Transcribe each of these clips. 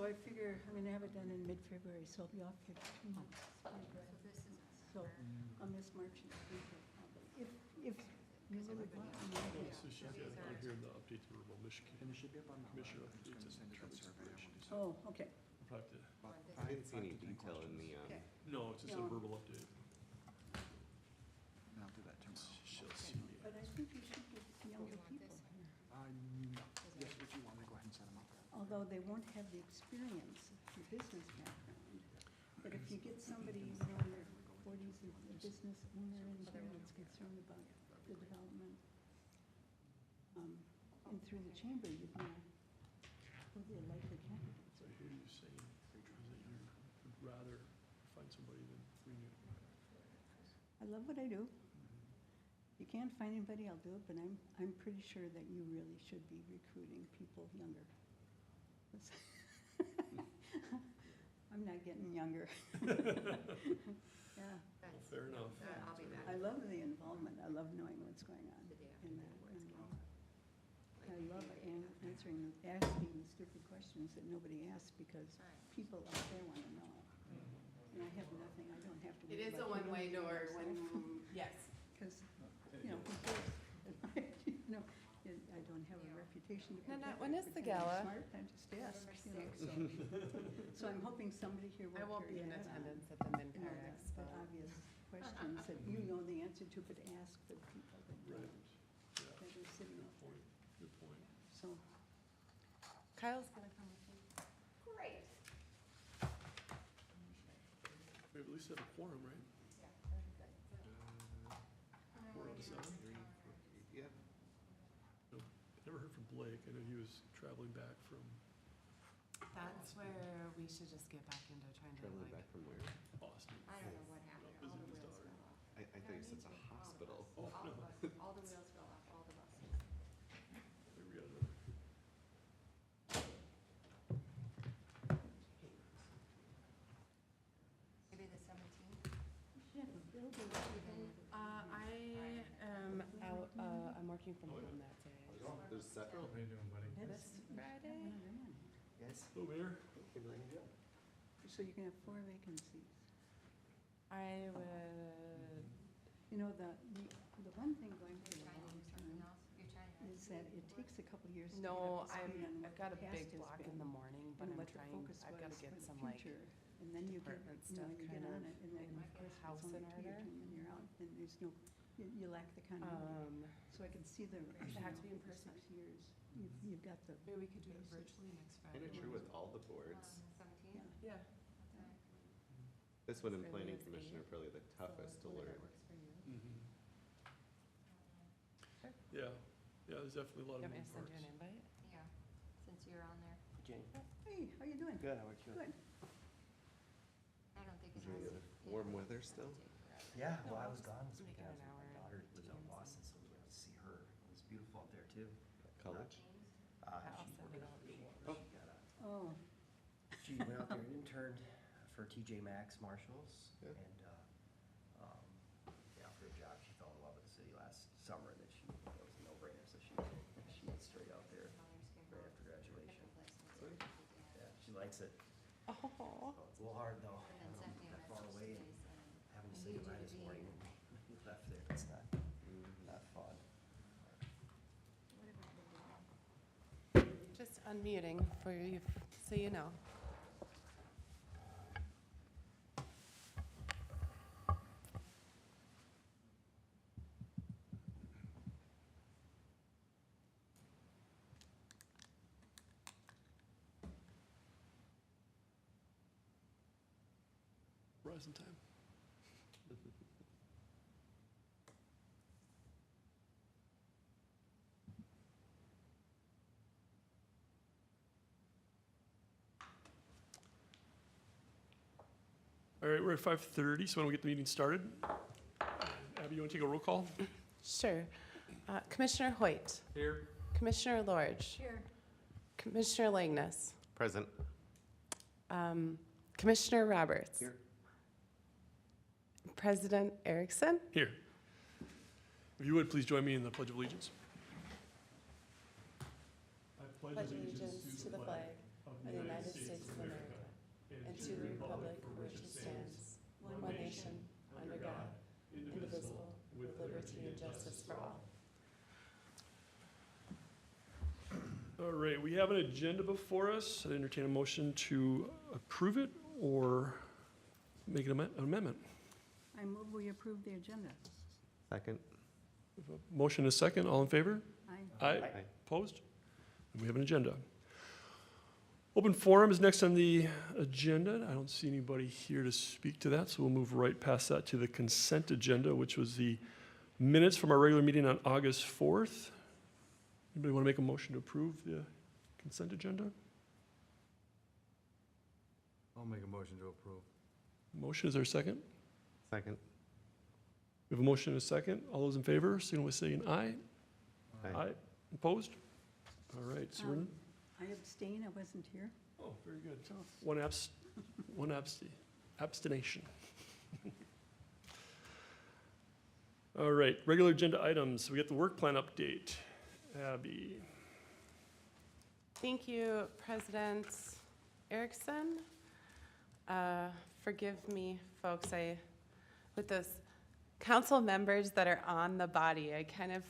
so I figure I'm gonna have it done in mid-February, so I'll be off for 2 months. So this is. So I'll miss March and April probably. If you really want me to. So she's got on here the update to rural Michigan. And it should be up on the Commissioner web. I'm updates just and gonna send you that tribute survey. I operations. want Oh, okay. I'll probably have to, about I didn't see any 5 to 10 detail in the, questions. no, it's just a No. verbal update. And I'll do that tomorrow. She'll see me. But I think you should get younger want people this? here. No. Yes, if you want me to go ahead and set them up. Although they won't have the experience, the business background. But if you get somebody, in their 40s, a business owner in here that's concerned about the development, and through the chamber, you'd know who the likely candidates So are. I hear you saying that you would rather find somebody than renew. I love what I do. If you can't find anybody, I'll do it, but I'm pretty sure that you really should be recruiting people younger. I'm not getting younger. Yeah, Fair enough. I'll be back. I love the involvement. I love knowing what's going on The day after in the that. awards And, go. I love asking stupid questions that nobody asks because Right. people out there want to know. And I have nothing. I don't have to. It is a one-way door when, yes. Because, you know, who cares? You know, I don't have a reputation to Nanette, protect. when is the gala? Smart, I just ask, you know, so. So I'm hoping somebody here will I won't carry be in that on. attendance at the You know, Mincar the Expo. obvious questions that you know the answer to, but ask for the people that Right. don't, Yeah, that are sitting good out there. point, good point. So, Kyle's gonna come with you. Great. We have at least have a quorum, right? Yeah, that'd be good. Four out of seven? yeah, Never heard from Blake. I know he was traveling back from That's where we should just get back into trying to traveling like. back from where? Boston. I don't know what happened, all the Visiting his wheels daughter. fell off. I thought you said it's a hospital. Oh, All no. the buses, all the wheels fell off, all the buses. Maybe we got another. Maybe the 17th? yeah, the building, I am out, I'm working from home that day. There's several. How you doing, buddy? that's. This Friday? Yes. Hello, Mayor. So you can have 4 vacancies. I would, You know, the one thing going for You're a trying to long do something term else? You're trying to. is that it takes a couple years to get no, up to speed on I've what got a the past big has block been in the morning, but and I'm what the trying, focus I've gotta was get for the some like, future. And then you get, department you know, stuff you get kind on of it, and then in my of course, house it's only in 2-year order. term, and you're out, and there's no, you lack the continuity. So I can see the rationale to be in for person. 6 years. You've got the, maybe we could do it Basic. virtually next Kind Friday. of true with all the boards. 17th? yeah. Yeah. This one and Really planning is commission eight. are probably the toughest to So learn. that works for you. Yeah, yeah, there's definitely a lot You of want me to moving send you parts. an invite? Yeah, since you're on there. Jane. Hey, how you doing? Good, how about you? Good. I don't think it Enjoy has. the warm weather still? Yeah, No, well, I I'll was gone this make it weekend. an hour My daughter lives out in Teams Boston, so we went to see her. It was beautiful out there too. College? I'll She send it out. Oh, she went out there and interned for TJ Maxx Marshalls Yeah. and, they offered her a job. She fell in love with the city last summer and that that was a no-brainer, so she went straight out there right after graduation. Yeah, she likes it. Oh, So it's a little hard though, And then sent me a that far message away today and saying, having to I say need you goodbye to this be morning here. when we left there. It's not fun. What have I been doing? just unmuting for you, so you know. Rising time. All right, we're at 5:30, so why don't we get the meeting started? Abby, you want to take a roll call? Sure. Commissioner Hoyt, Here. Commissioner Lorge, here. Commissioner Langness, Present. Commissioner Roberts. Here. President Erickson. Here. If you would, please join me in the Pledge of Allegiance. I Pledge allegiance to the flag of of the United States of America and to the republic for which it stands, one nation, under God, indivisible, with liberty and justice for all. All right, we have an agenda before us. I entertain a motion to approve it or make an amendment. I move we approve the agenda. Second. We have a motion and a second. All in favor? Aye. Aye. Opposed? And we have an agenda. Open forum is next on the agenda. I don't see anybody here to speak to that, so we'll move right past that to the consent agenda, which was the minutes from our regular meeting on August 4th. Anybody want to make a motion to approve the consent agenda? I'll make a motion to approve. Motion, is there a second? Second. We have a motion and a second. All those in favor, signal by saying aye. Aye. Opposed? All right, so we're, I abstain, I wasn't here. oh, very good. So One abstination. All right, regular agenda items. We got the work plan update. Abby. Thank you, President Erickson. Forgive me, folks, with those council members that are on the body, I kind of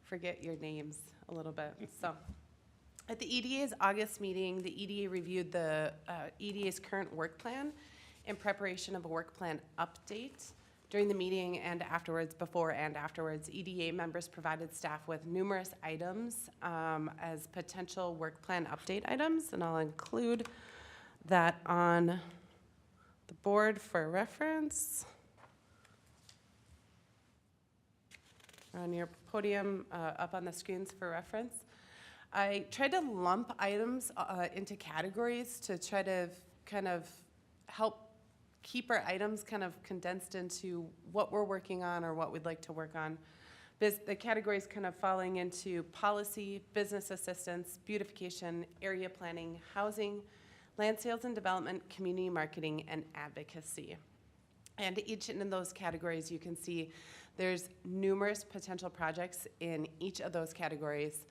forget your names a little bit. So, at the EDA's August meeting, the EDA reviewed the EDA's current work plan in preparation of a work plan update. During the meeting and afterwards, before and afterwards, EDA members provided staff with numerous items as potential work plan update items, and I'll include that on the board for reference. On your podium, up on the screens for reference. I tried to lump items into categories to try to kind of help keep our items kind of condensed into what we're working on or what we'd like to work on. The categories kind of falling into policy, business assistance, beautification, area planning, housing, land sales and development, community marketing, and advocacy. And each in those categories, you can see there's numerous potential projects in each of those categories.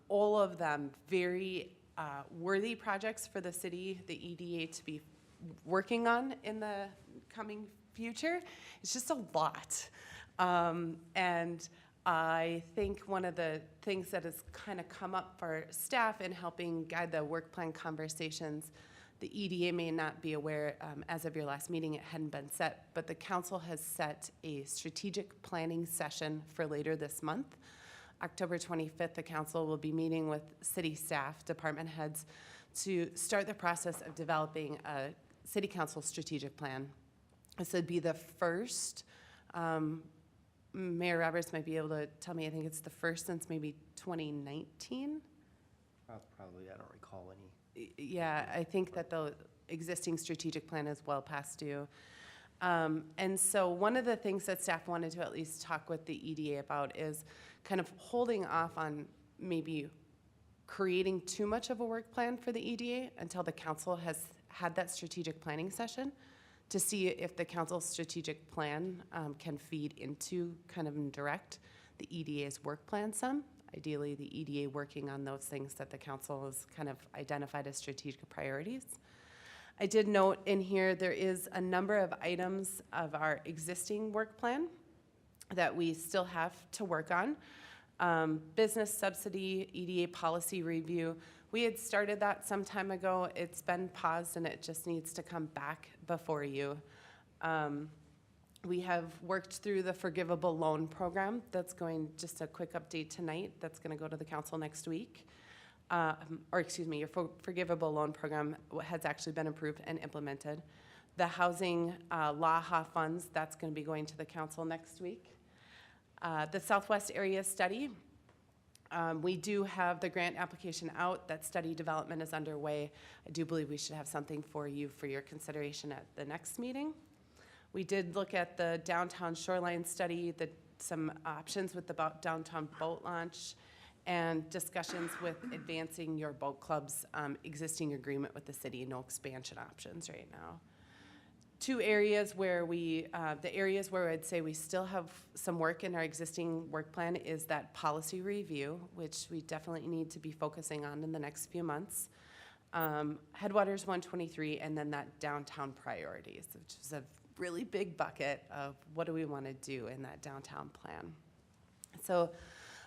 All of them very worthy projects for the city, the EDA, to be working on in the coming future. It's just a lot. And I think one of the things that has kind of come up for staff in helping guide the work plan conversations, the EDA may not be aware, as of your last meeting, it hadn't been set, but the council has set a strategic planning session for later this month. October 25th, the council will be meeting with city staff, department heads, to start the process of developing a city council strategic plan. This would be the first, Mayor Roberts might be able to tell me, I think it's the first since maybe 2019? Probably, I don't recall any. Yeah, I think that the existing strategic plan is well past due. And so one of the things that staff wanted to at least talk with the EDA about is kind of holding off on maybe creating too much of a work plan for the EDA until the council has had that strategic planning session to see if the council's strategic plan can feed into kind of direct the EDA's work plan some. Ideally, the EDA working on those things that the council has kind of identified as strategic priorities. I did note in here there is a number of items of our existing work plan that we still have to work on. Business subsidy, EDA policy review. We had started that some time ago. It's been paused and it just needs to come back before you. We have worked through the forgivable loan program. That's going, just a quick update tonight, that's going to go to the council next week. Or excuse me, your forgivable loan program has actually been approved and implemented. The housing LAHA funds, that's going to be going to the council next week. The Southwest Area Study, we do have the grant application out. That study development is underway. I do believe we should have something for you for your consideration at the next meeting. We did look at the downtown shoreline study, some options with the downtown boat launch, and discussions with advancing your boat club's existing agreement with the city. No expansion options right now. Two areas where the areas where I'd say we still have some work in our existing work plan is that policy review, which we definitely need to be focusing on in the next few months. Headwaters 123, and then that downtown priorities, which is a really big bucket of what do we want to do in that downtown plan. So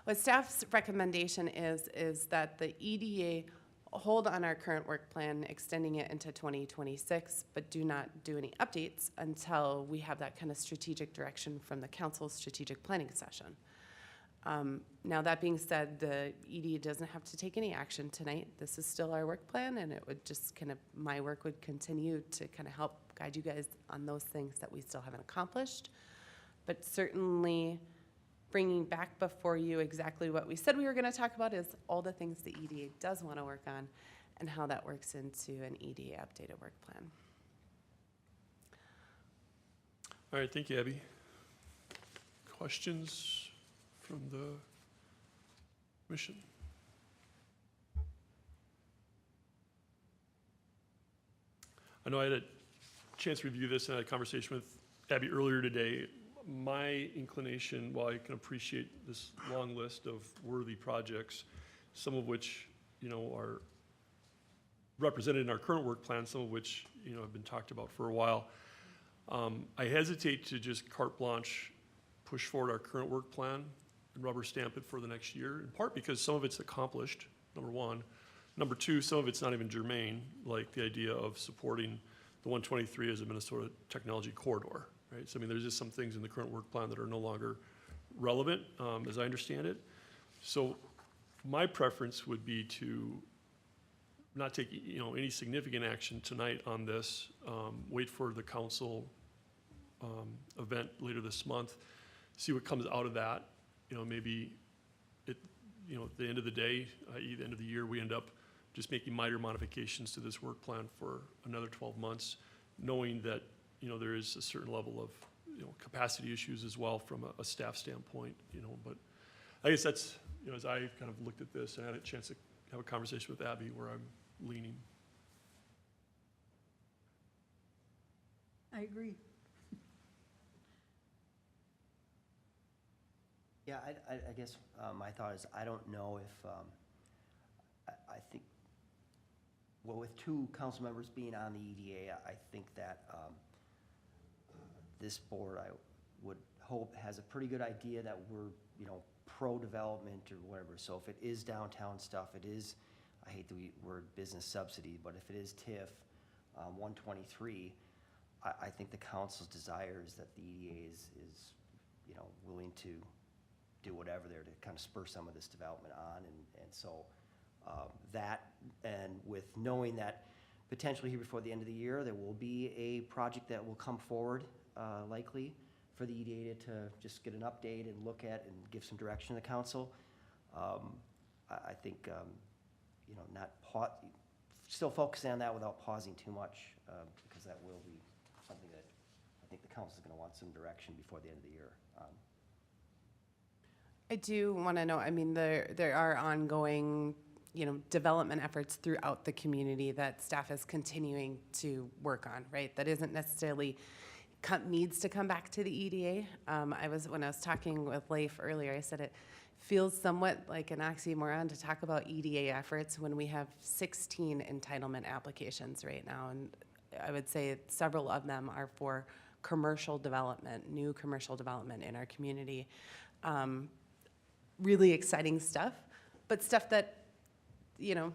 what staff's recommendation is that the EDA hold on our current work plan, extending it into 2026, but do not do any updates until we have that kind of strategic direction from the council's strategic planning session. Now, that being said, the EDA doesn't have to take any action tonight. This is still our work plan, and it would just kind of, my work would continue to kind of help guide you guys on those things that we still haven't accomplished. But certainly, bringing back before you exactly what we said we were going to talk about is all the things the EDA does want to work on and how that works into an EDA updated work plan. All right, thank you, Abby. Questions from the commission? I know I had a chance to review this and I had a conversation with Abby earlier today. My inclination, while I can appreciate this long list of worthy projects, some of which, you know, are represented in our current work plan, some of which, you know, have been talked about for a while. I hesitate to just carte blanche push forward our current work plan and rubber stamp it for the next year, in part because some of it's accomplished, number one. Number two, some of it's not even germane, like the idea of supporting the 123 as a Minnesota technology corridor, right? So I mean, there's just some things in the current work plan that are no longer relevant, as I understand it. So my preference would be to not take, you know, any significant action tonight on this, wait for the council event later this month, see what comes out of that. You know, maybe it, you know, at the end of the day, i.e. the end of the year, we end up just making minor modifications to this work plan for another 12 months, knowing that, you know, there is a certain level of, you know, capacity issues as well from a staff standpoint, you know. But I guess that's, you know, as I kind of looked at this and had a chance to have a conversation with Abby where I'm leaning. I agree. Yeah, I guess my thought is, I don't know if, I think, well, with two council members being on the EDA, I think that this board, I would hope, has a pretty good idea that we're, you know, pro-development or whatever. So if it is downtown stuff, it is, I hate the word business subsidy, but if it is TIF 123, I think the council's desire is that the EDA is, you know, willing to do whatever there to kind of spur some of this development on. And so that, and with knowing that potentially here before the end of the year, there will be a project that will come forward likely for the EDA to just get an update and look at and give some direction to the council. I think, you know, still focusing on that without pausing too much, because that will be something that I think the council is going to want some direction before the end of the year. I do want to know, I mean, there are ongoing, you know, development efforts throughout the community that staff is continuing to work on, right? That isn't necessarily needs to come back to the EDA. When I was talking with Leif earlier, I said it feels somewhat like an oxymoron to talk about EDA efforts when we have 16 entitlement applications right now. And I would say several of them are for commercial development, new commercial development in our community. Really exciting stuff, but stuff that, you know,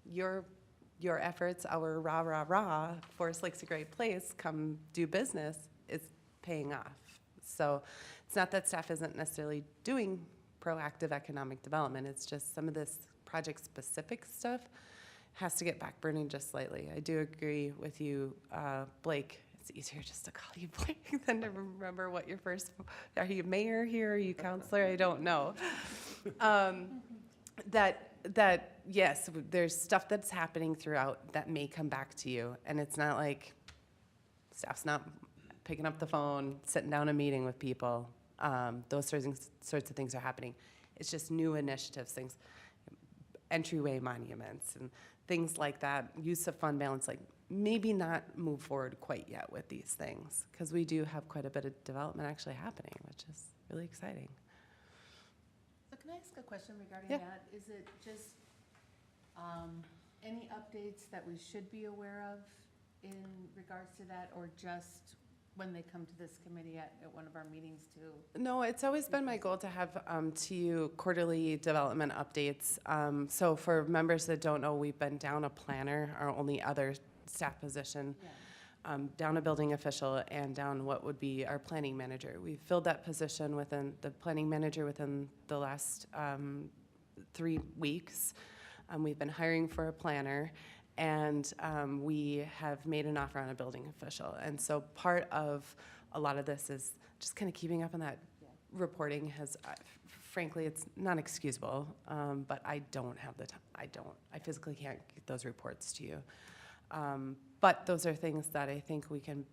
your efforts, our rah, Forest Lake's a great place, come do business, is paying off. So it's not that staff isn't necessarily doing proactive economic development, it's just some of this project-specific stuff has to get back burning just slightly. I do agree with you, Blake. It's easier just to call you Blake than to remember what your first, are you mayor here, are you counselor? I don't know. That yes, there's stuff that's happening throughout that may come back to you, and it's not like staff's not picking up the phone, sitting down a meeting with people. Those sorts of things are happening. It's just new initiatives, things, entryway monuments and things like that, use of fund balance, like maybe not move forward quite yet with these things, because we do have quite a bit of development actually happening, which is really exciting. So can I ask a question regarding Yeah. that? Is it just, Any updates that we should be aware of in regards to that, or just when they come to this committee at one of our meetings too? No, it's always been my goal to have to you quarterly development updates. So for members that don't know, we've been down a planner, our only other staff position, Yeah. down a building official, and down what would be our planning manager. We filled that position within the planning manager within the last 3 weeks. We've been hiring for a planner, and we have made an offer on a building official. And so part of a lot of this is just kind of keeping up on that reporting. Has frankly, it's not excusable, but I don't have the time. I physically can't get those reports to you. But those are things that I think we can,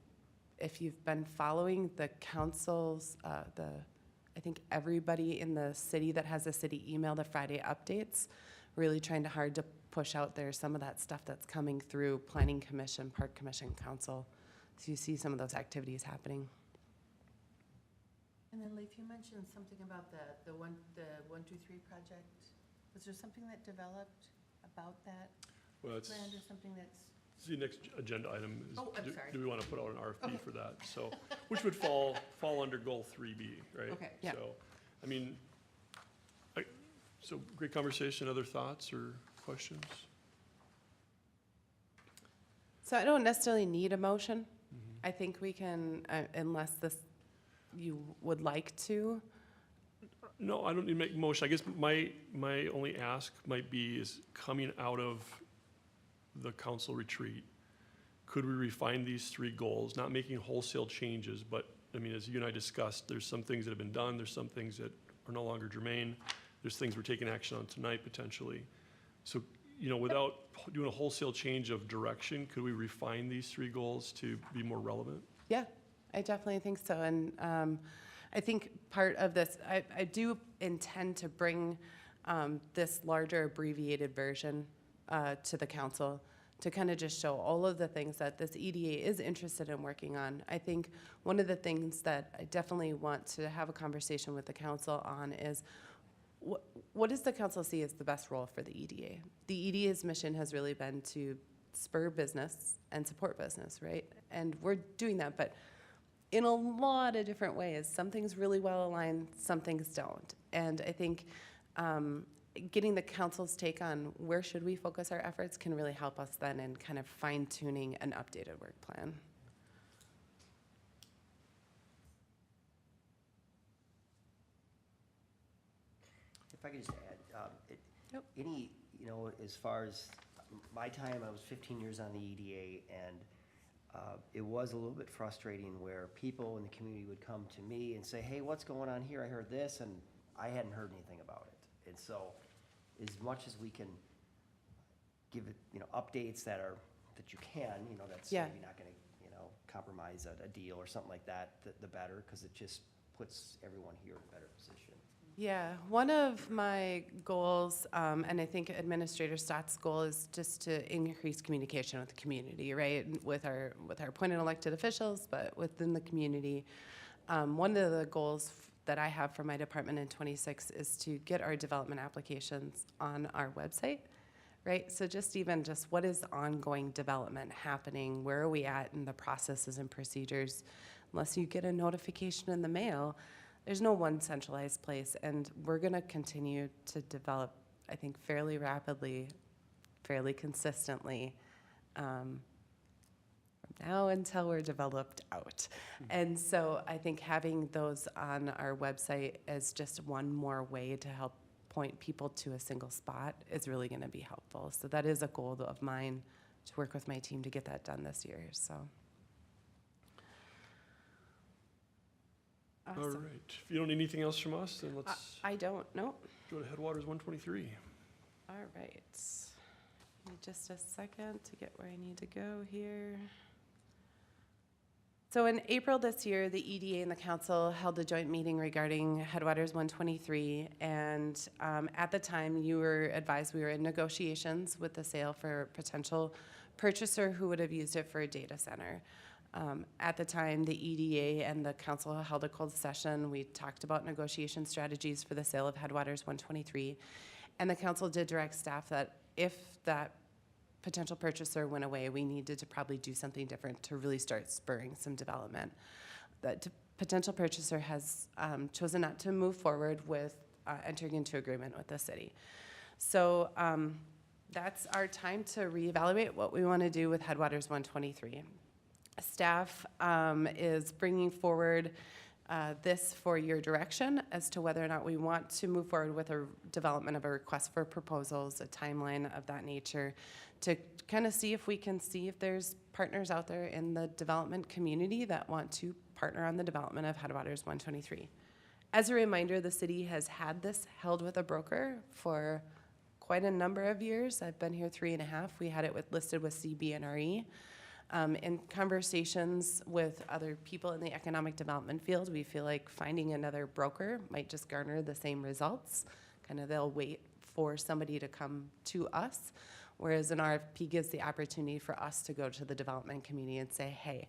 if you've been following the council's, I think everybody in the city that has a city email, the Friday updates, really trying hard to push out there some of that stuff that's coming through Planning Commission, Park Commission, Council. So you see some of those activities happening. And then Leif, you mentioned something about the 123 project. Was there something that developed about that Well, it's land, or something that's? the next agenda item. Is Oh, I'm do- sorry. Do we want to put out an RFP Okay. for that? So, which would fall under goal 3B, right? Okay. Yeah. So, I mean, so great conversation. Other thoughts or questions? So I don't necessarily need a motion. I think we can, unless you would like to. No, I don't need to make a motion. I guess my only ask might be is coming out of the council retreat, could we refine these 3 goals, not making wholesale changes, but, I mean, as you and I discussed, there's some things that have been done, there's some things that are no longer germane, there's things we're taking action on tonight potentially. So, without doing a wholesale change of direction, could we refine these 3 goals to be more relevant? Yeah, I definitely think so. And I think part of this, I do intend to bring this larger abbreviated version to the council to kind of just show all of the things that this EDA is interested in working on. I think one of the things that I definitely want to have a conversation with the council on is what does the council see as the best role for the EDA? The EDA's mission has really been to spur business and support business, right? And we're doing that, but in a lot of different ways. Some things really well aligned, some things don't. And I think getting the council's take on where should we focus our efforts can really help us then in kind of fine-tuning an updated work plan. If I could just add, Yep. any, as far as my time, I was 15 years on the EDA, and it was a little bit frustrating where people in the community would come to me and say, hey, what's going on here? I heard this, and I hadn't heard anything about it. And so, as much as we can give it, updates that you can, that's Yeah. maybe not gonna, compromise a deal or something like that, the better, because it just puts everyone here in a better position. Yeah, one of my goals, and I think Administrator Stott's goal is just to increase communication with the community, right? With our appointed elected officials, but within the community. One of the goals that I have for my department in 26 is to get our development applications on our website, right? So just what is ongoing development happening? Where are we at in the processes and procedures? Unless you get a notification in the mail, there's no one centralized place, and we're going to continue to develop, I think, fairly rapidly, fairly consistently, from now until we're developed out. And so I think having those on our website as just one more way to help point people to a single spot is really going to be helpful. So that is a goal of mine, to work with my team to get that done this year, so. All Awesome. right. If you don't need anything else from us, then let's I don't, no. go to Headwaters 123. All right. Give me just a second to get where I need to go here. So in April this year, the EDA and the council held a joint meeting regarding Headwaters 123. And at the time, you were advised we were in negotiations with the sale for a potential purchaser who would have used it for a data center. At the time, the EDA and the council held a closed session. We talked about negotiation strategies for the sale of Headwaters 123. And the council did direct staff that if that potential purchaser went away, we needed to probably do something different to really start spurring some development. The potential purchaser has chosen not to move forward with entering into agreement with the city. So that's our time to reevaluate what we want to do with Headwaters 123. Staff is bringing forward this for your direction as to whether or not we want to move forward with a development of a request for proposals, a timeline of that nature, to kind of see if there's partners out there in the development community that want to partner on the development of Headwaters 123. As a reminder, the city has had this held with a broker for quite a number of years. I've been here 3.5. We had it listed with CBNRE. In conversations with other people in the economic development field, we feel like finding another broker might just garner the same results. Kind of they'll wait for somebody to come to us, whereas an RFP gives the opportunity for us to go to the development community and say, hey,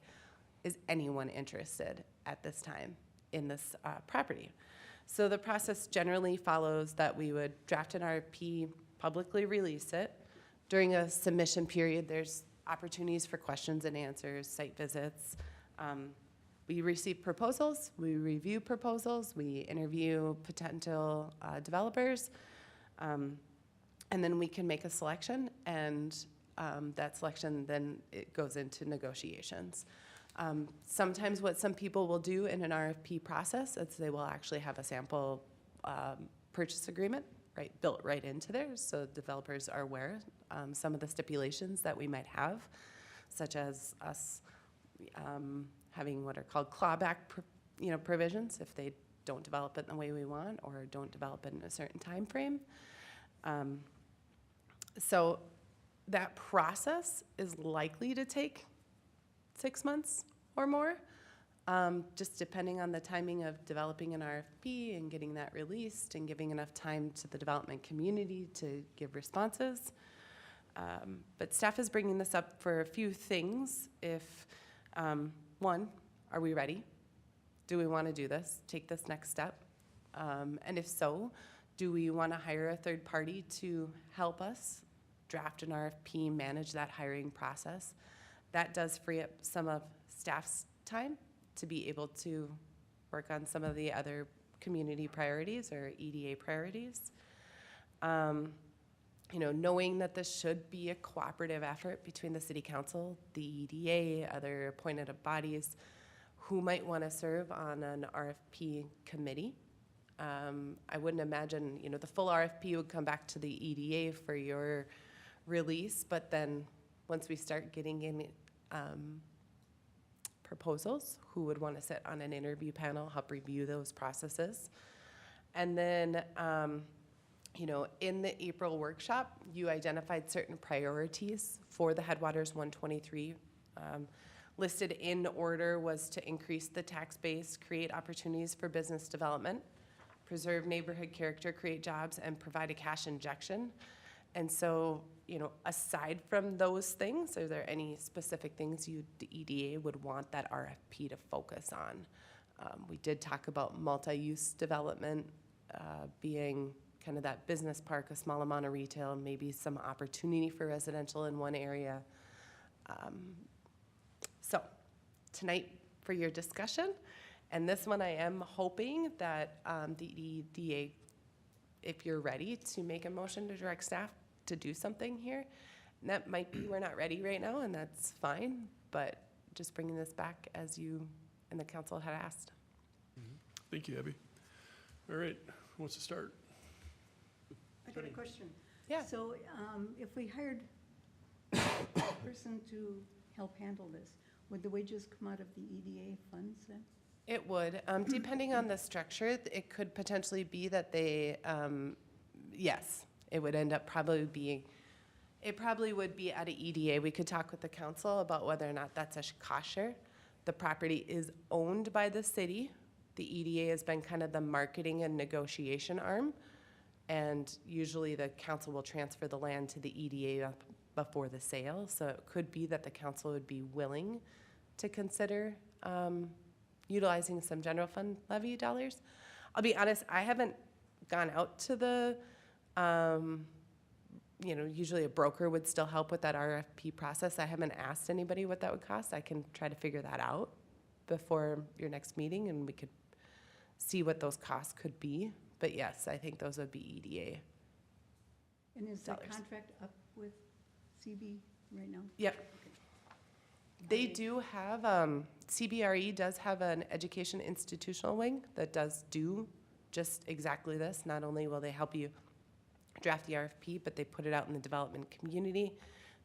is anyone interested at this time in this property? So the process generally follows that we would draft an RFP, publicly release it. During a submission period, there's opportunities for questions and answers, site visits. We receive proposals, we review proposals, we interview potential developers, and then we can make a selection, and that selection then it goes into negotiations. Sometimes what some people will do in an RFP process is they will actually have a sample purchase agreement built right into there, so developers are aware some of the stipulations that we might have, such as us having what are called clawback provisions if they don't develop it in the way we want or don't develop it in a certain time frame. So that process is likely to take 6 months or more, just depending on the timing of developing an RFP and getting that released and giving enough time to the development community to give responses. But staff is bringing this up for a few things. If, one, are we ready? Do we want to do this, take this next step? And if so, do we want to hire a third party to help us draft an RFP, manage that hiring process? That does free up some of staff's time to be able to work on some of the other community priorities or EDA priorities. Knowing that this should be a cooperative effort between the city council, the EDA, other appointed bodies who might want to serve on an RFP committee. I wouldn't imagine, the full RFP would come back to the EDA for your release, but then once we start getting in proposals, who would want to sit on an interview panel, help review those processes. And then, in the April workshop, you identified certain priorities for the Headwaters 123. Listed in order was to increase the tax base, create opportunities for business development, preserve neighborhood character, create jobs, and provide a cash injection. And so, aside from those things, are there any specific things the EDA would want that RFP to focus on? We did talk about multi-use development being kind of that business park, a small amount of retail, maybe some opportunity for residential in one area. So tonight for your discussion, and this one I am hoping that the EDA, if you're ready to make a motion to direct staff to do something here, and that might be we're not ready right now, and that's fine, but just bringing this back as you and the council had asked. Thank you, Abby. All right, who wants to start? I got a question. Yeah. So if we hired a person to help handle this, would the wages come out of the EDA funds then? It would, depending on the structure, it could potentially be that they, yes, it would end up probably being, it probably would be at an EDA. We could talk with the council about whether or not that's a cost share. The property is owned by the city. The EDA has been kind of the marketing and negotiation arm. And usually the council will transfer the land to the EDA before the sale. So it could be that the council would be willing to consider utilizing some general fund levy dollars. I'll be honest, I haven't gone out to the usually a broker would still help with that RFP process. I haven't asked anybody what that would cost. I can try to figure that out before your next meeting, and we could see what those costs could be. But yes, I think those would be EDA. And is the Dollars. contract up with CB right now? Yep. They do have, CBRE does have an education institutional wing that does do just exactly this. Not only will they help you draft the RFP, but they put it out in the development community.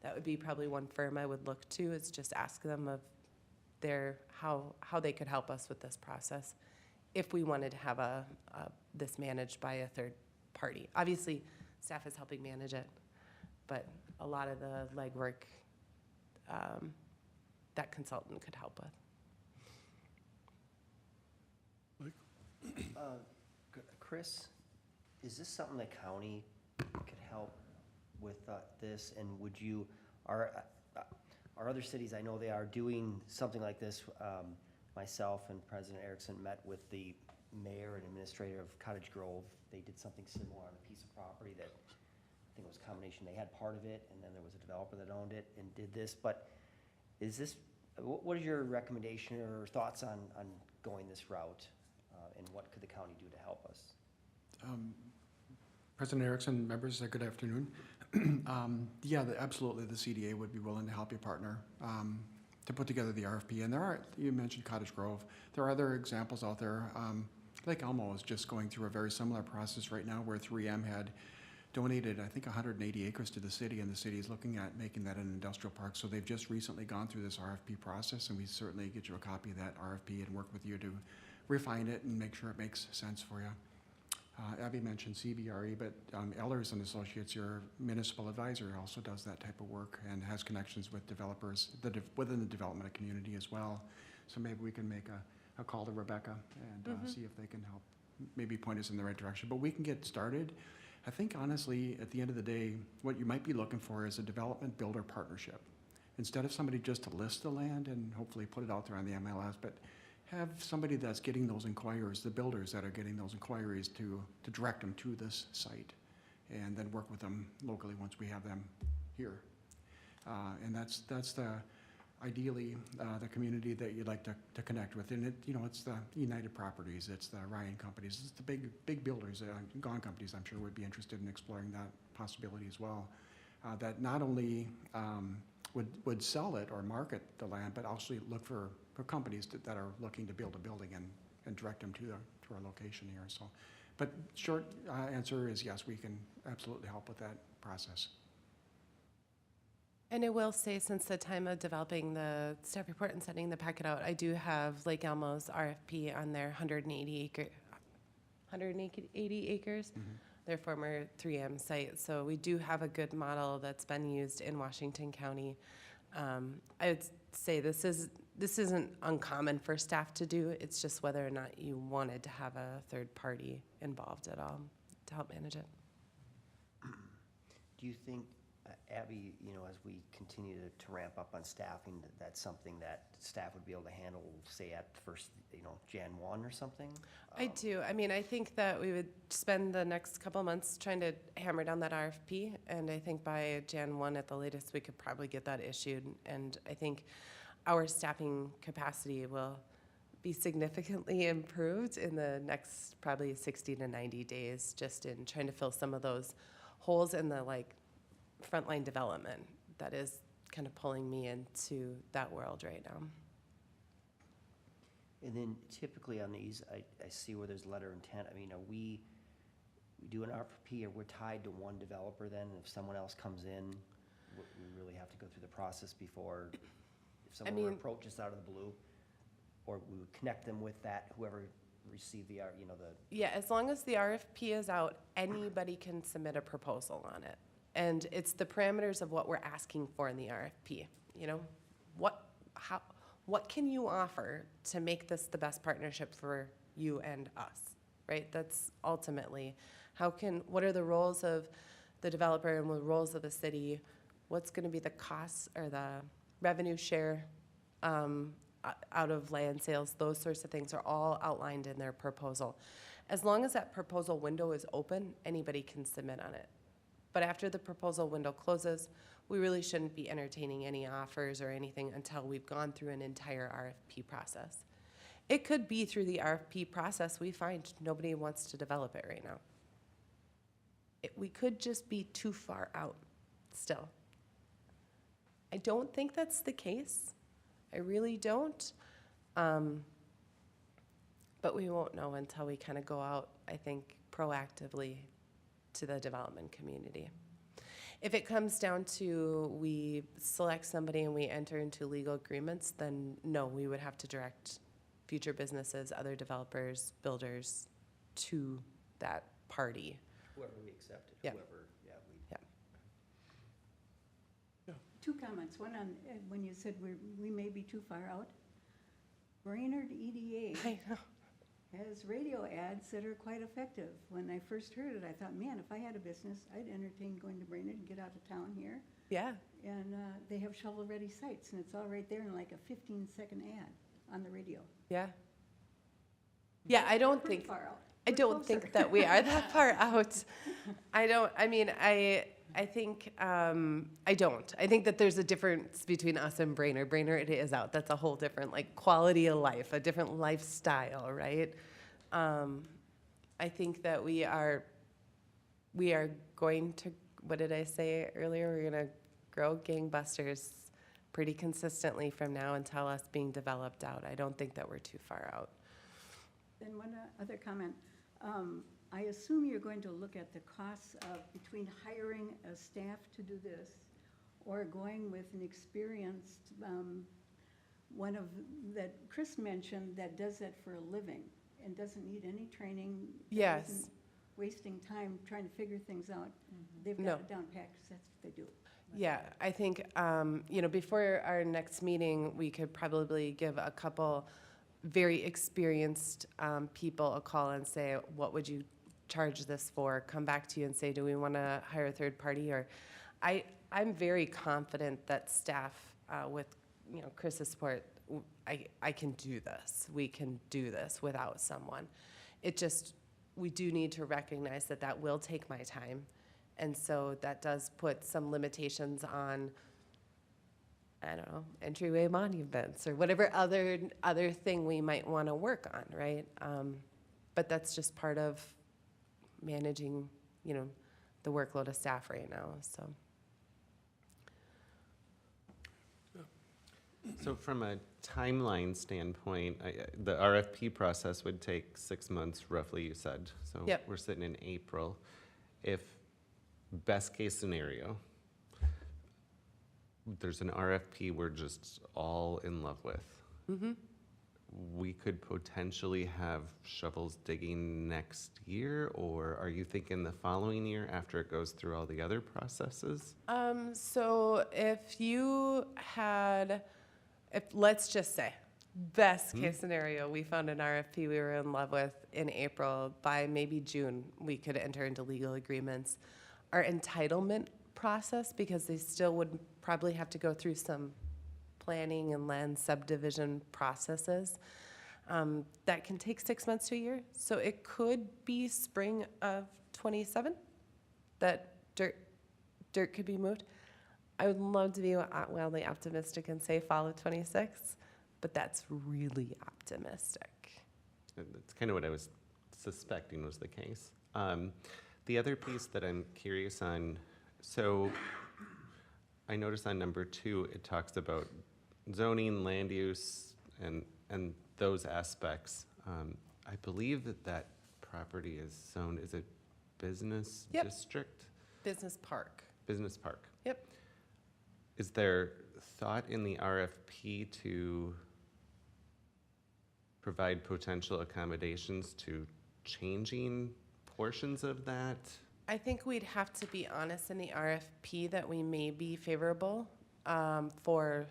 That would be probably one firm I would look to, is just ask them of how they could help us with this process if we wanted to have this managed by a third party. Obviously, staff is helping manage it, but a lot of the legwork that consultant could help with. Chris, is this something the county could help with this? And would you, are other cities, I know they are doing something like this. Myself and President Erickson met with the mayor and administrator of Cottage Grove. They did something similar on a piece of property that, I think it was a combination, they had part of it, and then there was a developer that owned it and did this. But is this, what is your recommendation or thoughts on going this route? And what could the county do to help us? President Erickson, members, good afternoon. Yeah, absolutely, the CDA would be willing to help you partner to put together the RFP. And there are, you mentioned Cottage Grove, there are other examples out there. Lake Elmo is just going through a very similar process right now, where 3M had donated, I think, 180 acres to the city, and the city is looking at making that an industrial park. So they've just recently gone through this RFP process, and we certainly get you a copy of that RFP and work with you to refine it and make sure it makes sense for you. Abby mentioned CBRE, but Ehlers and Associates, your municipal advisor, also does that type of work and has connections with developers within the development community as well. So maybe we can make a call to Rebecca and see if they can help, maybe point us in the right direction. But we can get started. I think, honestly, at the end of the day, what you might be looking for is a development builder partnership. Instead of somebody just to list the land and hopefully put it out there on the MLS, but have somebody that's getting those inquiries, the builders that are getting those inquiries, to direct them to this site, and then work with them locally once we have them here. And that's the ideally the community that you'd like to connect with. And it's the United Properties, it's the Ryan companies, it's the big builders, Gone companies, I'm sure would be interested in exploring that possibility as well. That not only would sell it or market the land, but also look for companies that are looking to build a building and direct them to our location here. So, but short answer is yes, we can absolutely help with that process. And I will say, since the time of developing the staff report and sending the packet out, I do have Lake Elmo's RFP on their 180 acres, their former 3M site. So we do have a good model that's been used in Washington County. I would say this isn't uncommon for staff to do. It's just whether or not you wanted to have a third party involved at all to help manage it. Do you think, Abby, as we continue to ramp up on staffing, that's something that staff would be able to handle, say at first, Jan 1 or something? I do. I mean, I think that we would spend the next couple of months trying to hammer down that RFP, and I think by Jan 1 at the latest, we could probably get that issued. And I think our staffing capacity will be significantly improved in the next probably 60 to 90 days, just in trying to fill some of those holes in the frontline development that is kind of pulling me into that world right now. And then typically on these, I see where there's letter intent. I mean, are we do an RFP, or we're tied to one developer then? And if someone else comes in, we really have to go through the process before, if someone were to approach us out of the blue, or we would connect them with that, whoever received the, Yeah, as long as the RFP is out, anybody can submit a proposal on it. And it's the parameters of what we're asking for in the RFP. What can you offer to make this the best partnership for you and us, right? That's ultimately, what are the roles of the developer and the roles of the city? What's gonna be the costs or the revenue share out of land sales? Those sorts of things are all outlined in their proposal. As long as that proposal window is open, anybody can submit on it. But after the proposal window closes, we really shouldn't be entertaining any offers or anything until we've gone through an entire RFP process. It could be through the RFP process we find nobody wants to develop it right now. We could just be too far out still. I don't think that's the case. I really don't. But we won't know until we kind of go out, I think, proactively to the development community. If it comes down to we select somebody and we enter into legal agreements, then no, we would have to direct future businesses, other developers, builders to that party. Whoever we accepted, Yeah. whoever, yeah, we. Two comments, one on, when you said we may be too far out. Brainerd EDA I know. has radio ads that are quite effective. When I first heard it, I thought, man, if I had a business, I'd entertain going to Brainerd and get out of town here. Yeah. And they have shovel-ready sites, and it's all right there in like a 15-second ad on the radio. Yeah. Yeah, I don't Pretty think, far out. I We're don't think closer. that we are that far out. I don't, I mean, I think, I don't. I think that there's a difference between us and Brainerd. Brainerd is out. That's a whole different, like, quality of life, a different lifestyle, right? I think that we are going to, what did I say earlier? We're gonna grow gangbusters pretty consistently from now until us being developed out. I don't think that we're too far out. Then one other comment. I assume you're going to look at the costs of between hiring a staff to do this or going with an experienced, one of, that Chris mentioned that does that for a living and doesn't need any training. that Yes. isn't wasting time trying to figure things out. They've No. got it down pat 'cause that's what they do. Yeah, I think, before our next meeting, we could probably give a couple very experienced people a call and say, what would you charge this for? Come back to you and say, do we want to hire a third party? Or I'm very confident that staff with, Chris's support, I can do this. We can do this without someone. It just, we do need to recognize that that will take my time. And so that does put some limitations on, I don't know, entryway monuments or whatever other thing we might want to work on, right? But that's just part of managing, the workload of staff right now, so. So from a timeline standpoint, the RFP process would take 6 months roughly, you said. So Yep. we're sitting in April. If best case scenario, there's an RFP we're just all in love with. Mm-hmm. We could potentially have shovels digging next year, or are you thinking the following year after it goes through all the other processes? So let's just say, best case scenario, we found an RFP we were in love with in April. By maybe June, we could enter into legal agreements. Our entitlement process, because they still would probably have to go through some planning and land subdivision processes, that can take 6 months to a year. So it could be spring of '27 that dirt could be moved. I would love to be wildly optimistic and say fall of '26, but that's really optimistic. That's kind of what I was suspecting was the case. The other piece that I'm curious on, so I noticed on number 2, it talks about zoning, land use, and those aspects. I believe that property is zoned, is it business Yep. district? Business park. Business park. Yep. Is there thought in the RFP to provide potential accommodations to changing portions of that? I think we'd have to be honest in the RFP that we may be favorable for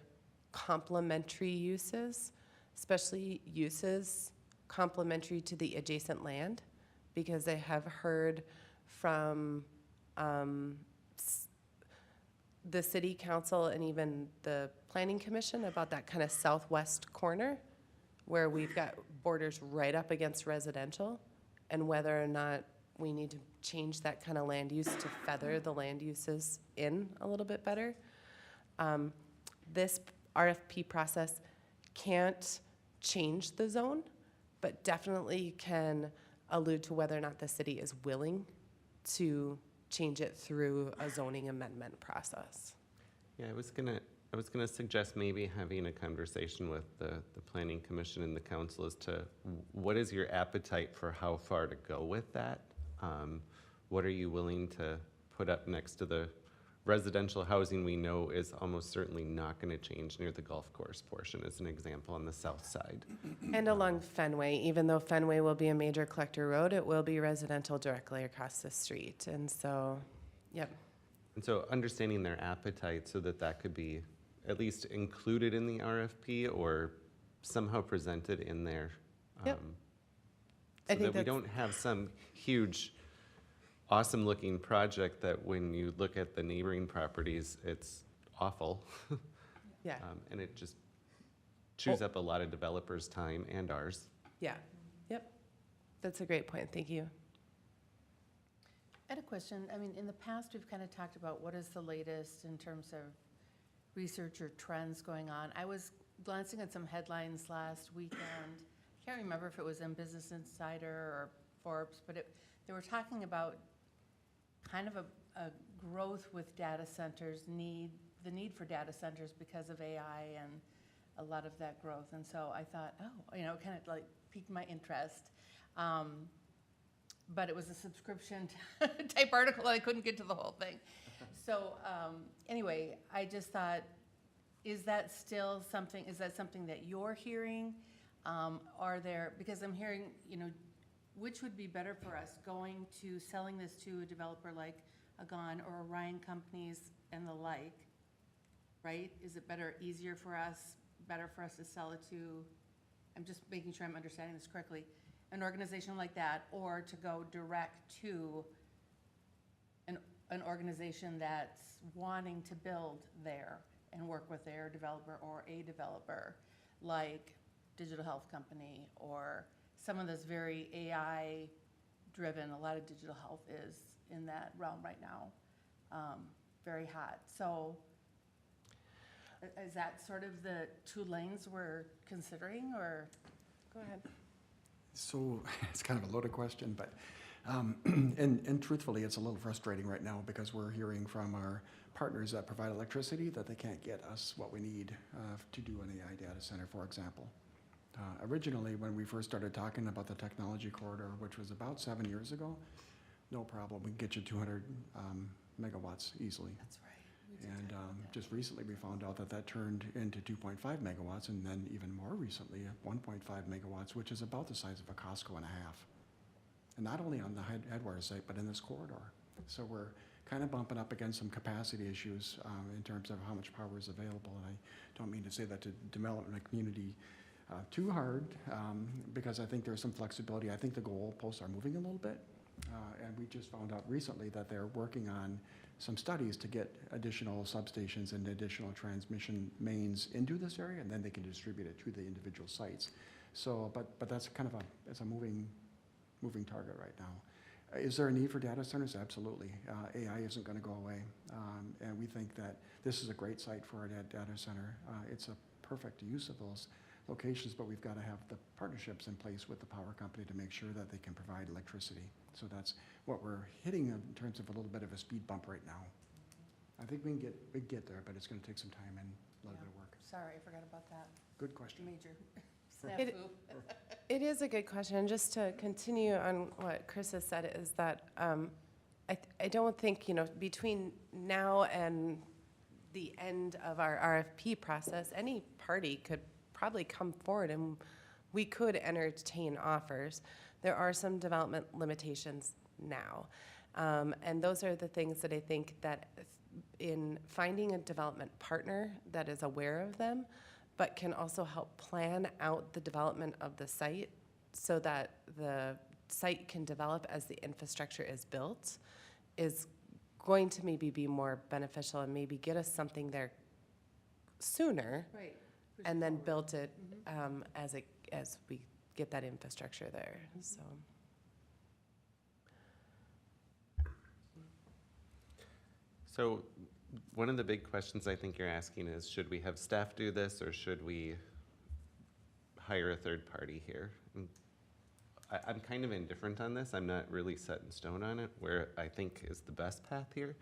complementary uses, especially uses complementary to the adjacent land, because I have heard from the city council and even the planning commission about that kind of southwest corner where we've got borders right up against residential, and whether or not we need to change that kind of land use to feather the land uses in a little bit better. This RFP process can't change the zone, but definitely can allude to whether or not the city is willing to change it through a zoning amendment process. Yeah, I was gonna suggest maybe having a conversation with the planning commission and the council as to what is your appetite for how far to go with that? What are you willing to put up next to the residential housing we know is almost certainly not gonna change near the golf course portion, as an example, on the south side? And along Fenway, even though Fenway will be a major collector road, it will be residential directly across the street. And so, yep. And so understanding their appetite so that that could be at least included in the RFP or somehow presented in there. Yep. So I think that we that's- don't have some huge, awesome looking project that when you look at the neighboring properties, it's awful. Yeah, And it just chews up a lot of developers' time and ours. yeah, yep. That's a great point, thank you. I had a question. I mean, in the past, we've kind of talked about what is the latest in terms of research or trends going on. I was glancing at some headlines last weekend. I can't remember if it was in Business Insider or Forbes, but they were talking about kind of a growth with data centers, the need for data centers because of AI and a lot of that growth. And so I thought, oh, kind of like piqued my interest. But it was a subscription type article, and I couldn't get to the whole thing. So anyway, I just thought, is that something that you're hearing? Because I'm hearing, which would be better for us, selling this to a developer like Agon or Orion Companies and the like, right? Is it easier for us to sell it to, I'm just making sure I'm understanding this correctly, an organization like that, or to go direct to an organization that's wanting to build there and work with their developer or a developer, like Digital Health Company or someone that's very AI driven. A lot of digital health is in that realm right now, very hot. So is that sort of the two lanes we're considering, or? Go ahead. So it's kind of a loaded question, but, and truthfully, it's a little frustrating right now because we're hearing from our partners that provide electricity that they can't get us what we need to do an AI data center, for example. Originally, when we first started talking about the technology corridor, which was about 7 years ago, no problem, we can get you 200 megawatts easily. That's right. And just recently, we found out that that turned into 2.5 megawatts, and then even more recently, 1.5 megawatts, which is about the size of a Costco and a half. And not only on the Headwaters site, but in this corridor. So we're kind of bumping up against some capacity issues in terms of how much power is available. And I don't mean to say that to development community too hard, because I think there's some flexibility. I think the goalposts are moving a little bit. And we just found out recently that they're working on some studies to get additional substations and additional transmission mains into this area, and then they can distribute it to the individual sites. So, but that's kind of it's a moving target right now. Is there a need for data centers? Absolutely. AI isn't going to go away, and we think that this is a great site for a data center. It's a perfect use of those locations, but we've got to have the partnerships in place with the power company to make sure that they can provide electricity. So that's what we're hitting in terms of a little bit of a speed bump right now. I think we can get there, but it's going to take some time and a little bit of work. Sorry, I forgot about that. Good question. Major It- snafu. It is a good question. Just to continue on what Chris has said is that I don't think, between now and the end of our RFP process, any party could probably come forward and we could entertain offers. There are some development limitations now. And those are the things that I think that in finding a development partner that is aware of them, but can also help plan out the development of the site so that the site can develop as the infrastructure is built, is going to maybe be more beneficial and maybe get us something there sooner, Right. and then built it as we get that infrastructure there. So So one of the big questions I think you're asking is, should we have staff do this or should we hire a third party here? And I'm kind of indifferent on this. I'm not really set in stone on it, where I think is the best path here.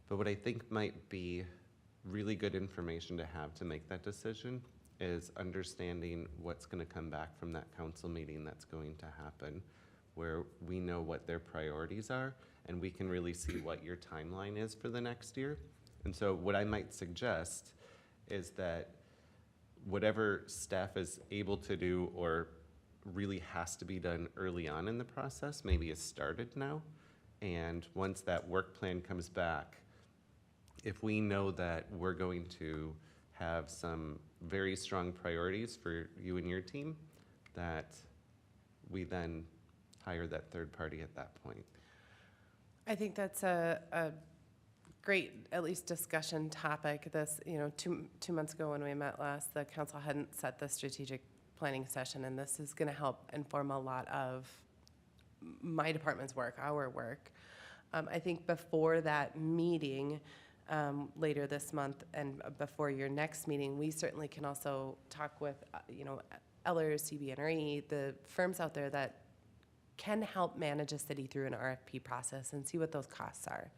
But what I think might be really good information to have to make that decision is understanding what's going to come back from that council meeting that's going to happen, where we know what their priorities are and we can really see what your timeline is for the next year. And so what I might suggest is that whatever staff is able to do or really has to be done early on in the process maybe is started now. And once that work plan comes back, if we know that we're going to have some very strong priorities for you and your team, that we then hire that third party at that point. I think that's a great, at least discussion topic. This, 2 months ago when we met last, the council hadn't set the strategic planning session, and this is going to help inform a lot of my department's work, our work. I think before that meeting, later this month and before your next meeting, we certainly can also talk with, Ellers, CBNRE, the firms out there that can help manage a city through an RFP process and see what those costs are.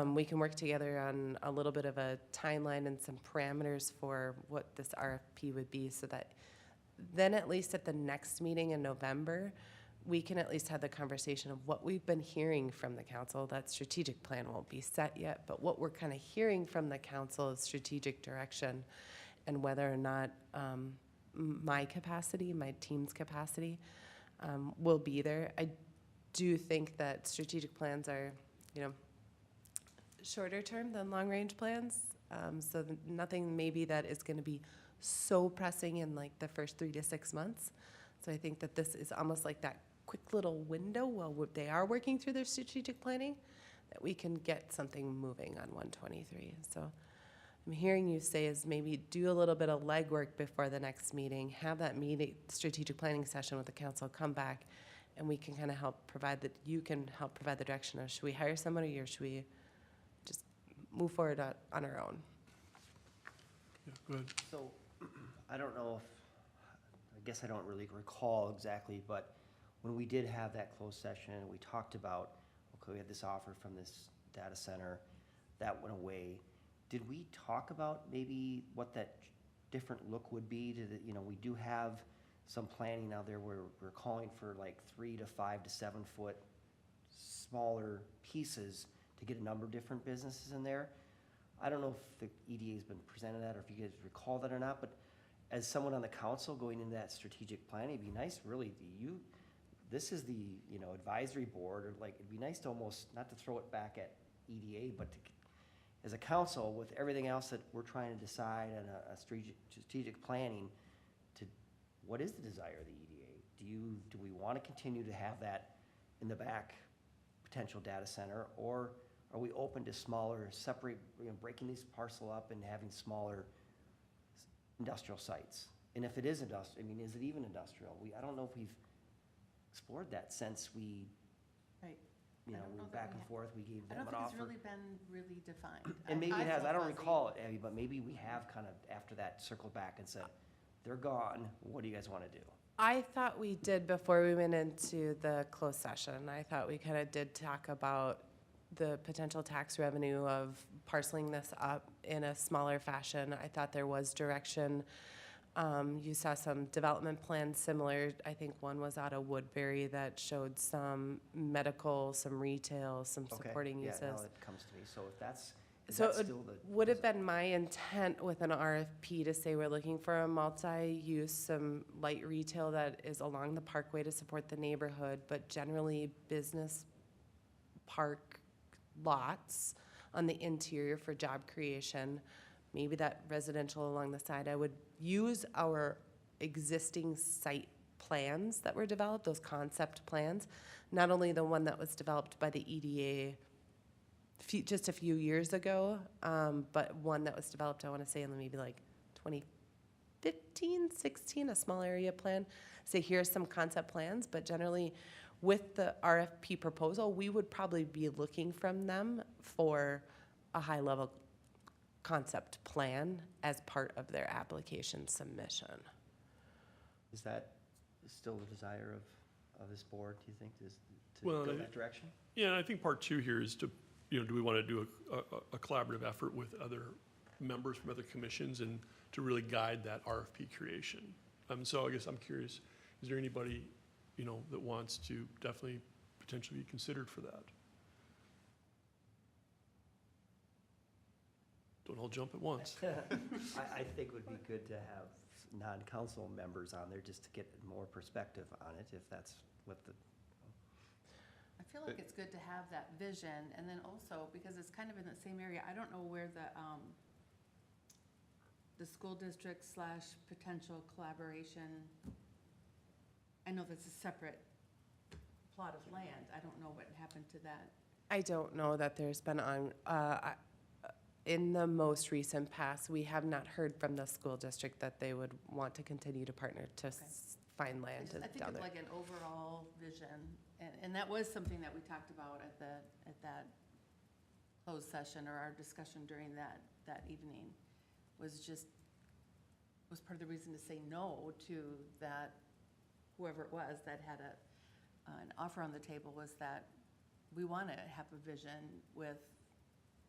We can work together on a little bit of a timeline and some parameters for what this RFP would be, so that then at least at the next meeting in November, we can at least have the conversation of what we've been hearing from the council. That strategic plan won't be set yet, but what we're kind of hearing from the council is strategic direction, and whether or not my capacity, my team's capacity, will be there. I do think that strategic plans are, shorter term than long range plans. So nothing maybe that is going to be so pressing in like the first 3 to 6 months. So I think that this is almost like that quick little window while they are working through their strategic planning, that we can get something moving on 123. So I'm hearing you say is maybe do a little bit of legwork before the next meeting, have that strategic planning session with the council, come back, and we can kind of help provide that. You can help provide the direction of, should we hire somebody or should we just move forward on our own? Yeah, go ahead. So, I don't know I guess I don't really recall exactly, but when we did have that closed session, we talked about, okay, we had this offer from this data center, that went away. Did we talk about maybe what that different look would be to the, we do have some planning out there where we're calling for like 3 to 5 to 7 foot smaller pieces to get a number of different businesses in there. I don't know if the EDA has been presented that or if you guys recall that or not, but as someone on the council going into that strategic planning, it'd be nice really, this is the, advisory board, or like, it'd be nice to almost, not to throw it back at EDA, but to, as a council, with everything else that we're trying to decide on a strategic planning, to, what is the desire of the EDA? Do we want to continue to have that in the back potential data center, or are we open to smaller, separate, breaking this parcel up and having smaller industrial sites? And if it is industrial, is it even industrial? I don't know if we've explored that since we, Right. we I don't know were that back we and have. forth, we gave I them don't an think it's offer. really been really defined. And maybe it has, feel I don't fuzzy. recall it, Abby, but maybe we have kind of, after that, circled back and said, they're gone, what do you guys want to do? I thought we did before we went into the closed session. I thought we kind of did talk about the potential tax revenue of parceling this up in a smaller fashion. I thought there was direction. You saw some development plans similar. I think one was out of Woodbury that showed some medical, some retail, some supporting uses. Yeah, now it comes to me, so if that's, is So that it still the? would have been my intent with an RFP to say we're looking for a multi-use, some light retail that is along the parkway to support the neighborhood, but generally business park lots on the interior for job creation. Maybe that residential along the side. I would use our existing site plans that were developed, those concept plans, not only the one that was developed by the EDA just a few years ago, but one that was developed, I want to say, in maybe like 2015, 16, a small area plan. Say, here's some concept plans, but generally with the RFP proposal, we would probably be looking from them for a high-level concept plan as part of their application submission. Is that still the desire of this board, do you think, is to Well, go I- that direction? Yeah, and I think part two here is to, do we want to do a collaborative effort with other members from other commissions and to really guide that RFP creation? So I guess I'm curious, is there anybody, that wants to definitely potentially be considered for that? Don't all jump at once. I think it would be good to have non-council members on there just to get more perspective on it, if that's what the, I feel like it's good to have that vision, and then also, because it's kind of in the same area, I don't know where the school district / potential collaboration, I know that's a separate plot of land, I don't know what happened to that. I don't know that there's been in the most recent past, we have not heard from the school district that they would want to continue to partner to find land I think down of there. like an overall vision, and that was something that we talked about at that closed session, or our discussion during that evening, was part of the reason to say no to that, whoever it was that had an offer on the table, was that we want to have a vision with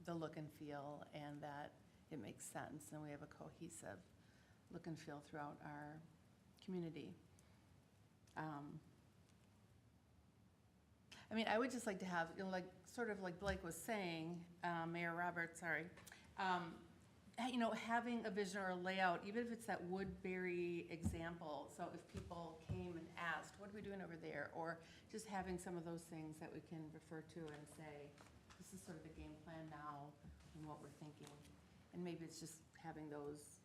the look and feel, and that it makes sense, and we have a cohesive look and feel throughout our community. I mean, I would just like to have, sort of like Blake was saying, Mayor Roberts, sorry, having a vision or a layout, even if it's that Woodbury example, so if people came and asked, what are we doing over there? Or just having some of those things that we can refer to and say, this is sort of the game plan now and what we're thinking. And maybe it's just having those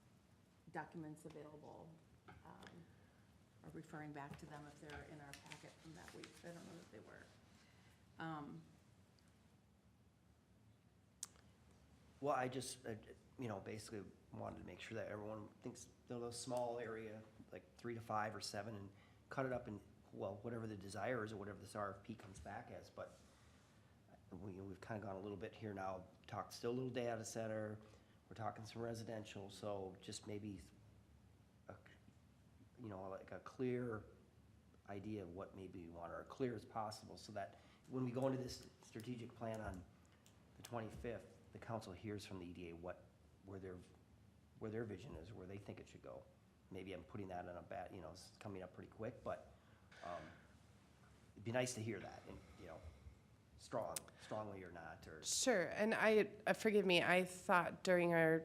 documents available, or referring back to them if they're in our packet from that week. I don't know that they were. well, I just, basically wanted to make sure that everyone thinks they're a small area, like 3 to 5 or 7, and cut it up in, well, whatever the desire is or whatever this RFP comes back as, but we've kind of gone a little bit here now, talked still a little data center, we're talking some residential, so just maybe, like a clear idea of what maybe we want, or as clear as possible, so that when we go into this strategic plan on the 25th, the council hears from the EDA where their vision is, where they think it should go. Maybe I'm putting that in a bad, it's coming up pretty quick, but it'd be nice to hear that, and, strongly or not, or. Sure, and forgive me, I thought during our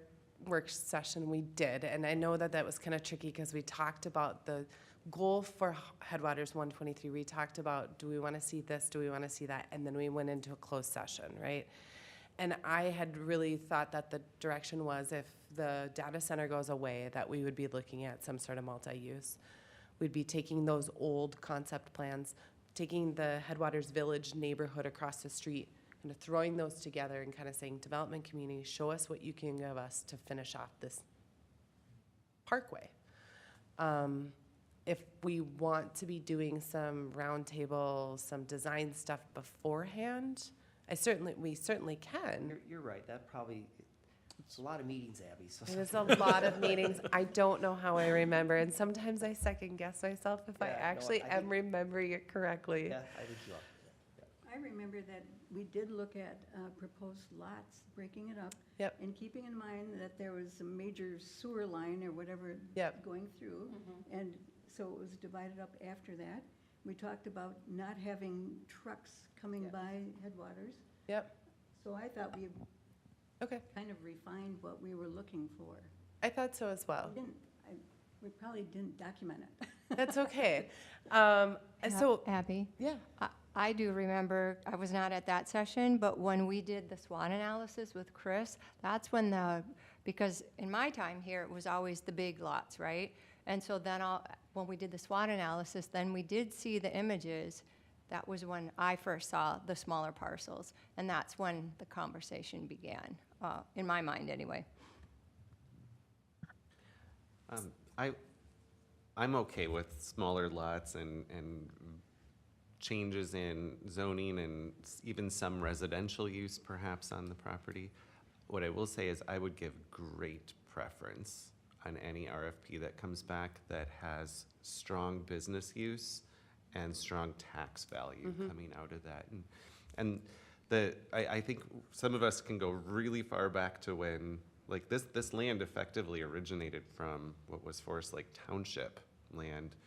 work session we did, and I know that was kind of tricky because we talked about the goal for Headwaters 123. We talked about, do we want to see this, do we want to see that, and then we went into a closed session, right? And I had really thought that the direction was, if the data center goes away, that we would be looking at some sort of multi-use. We'd be taking those old concept plans, taking the Headwaters Village neighborhood across the street, kind of throwing those together and kind of saying, development community, show us what you can give us to finish off this parkway. If we want to be doing some roundtable, some design stuff beforehand, we certainly can. You're right, that probably, it's a lot of meetings, Abby, so. It is a lot of meetings. I don't know how I remember, and sometimes I second guess myself if I Yeah, no, actually I am think- remembering it correctly. Yeah, I think you are. I remember that we did look at proposed lots, breaking it up. Yep. And keeping in mind that there was a major sewer line or whatever Yep. going through. And so it was divided up after that. We talked about not having trucks coming Yep. by Headwaters. Yep, So I thought we okay. kind of refined what we were looking for. I thought so as well. We probably didn't document it. That's okay. So, Abby, yeah, I do remember, I was not at that session, but when we did the SWOT analysis with Chris, that's when because in my time here, it was always the big lots, right? And so then when we did the SWOT analysis, then we did see the images. That was when I first saw the smaller parcels, and that's when the conversation began, in my mind anyway. I'm okay with smaller lots and changes in zoning and even some residential use perhaps on the property. What I will say is I would give great preference on any RFP that comes back that has strong business use and strong tax value coming out of that. And I think some of us can go really far back to when, like, this land effectively originated from what was Forest Lake Township land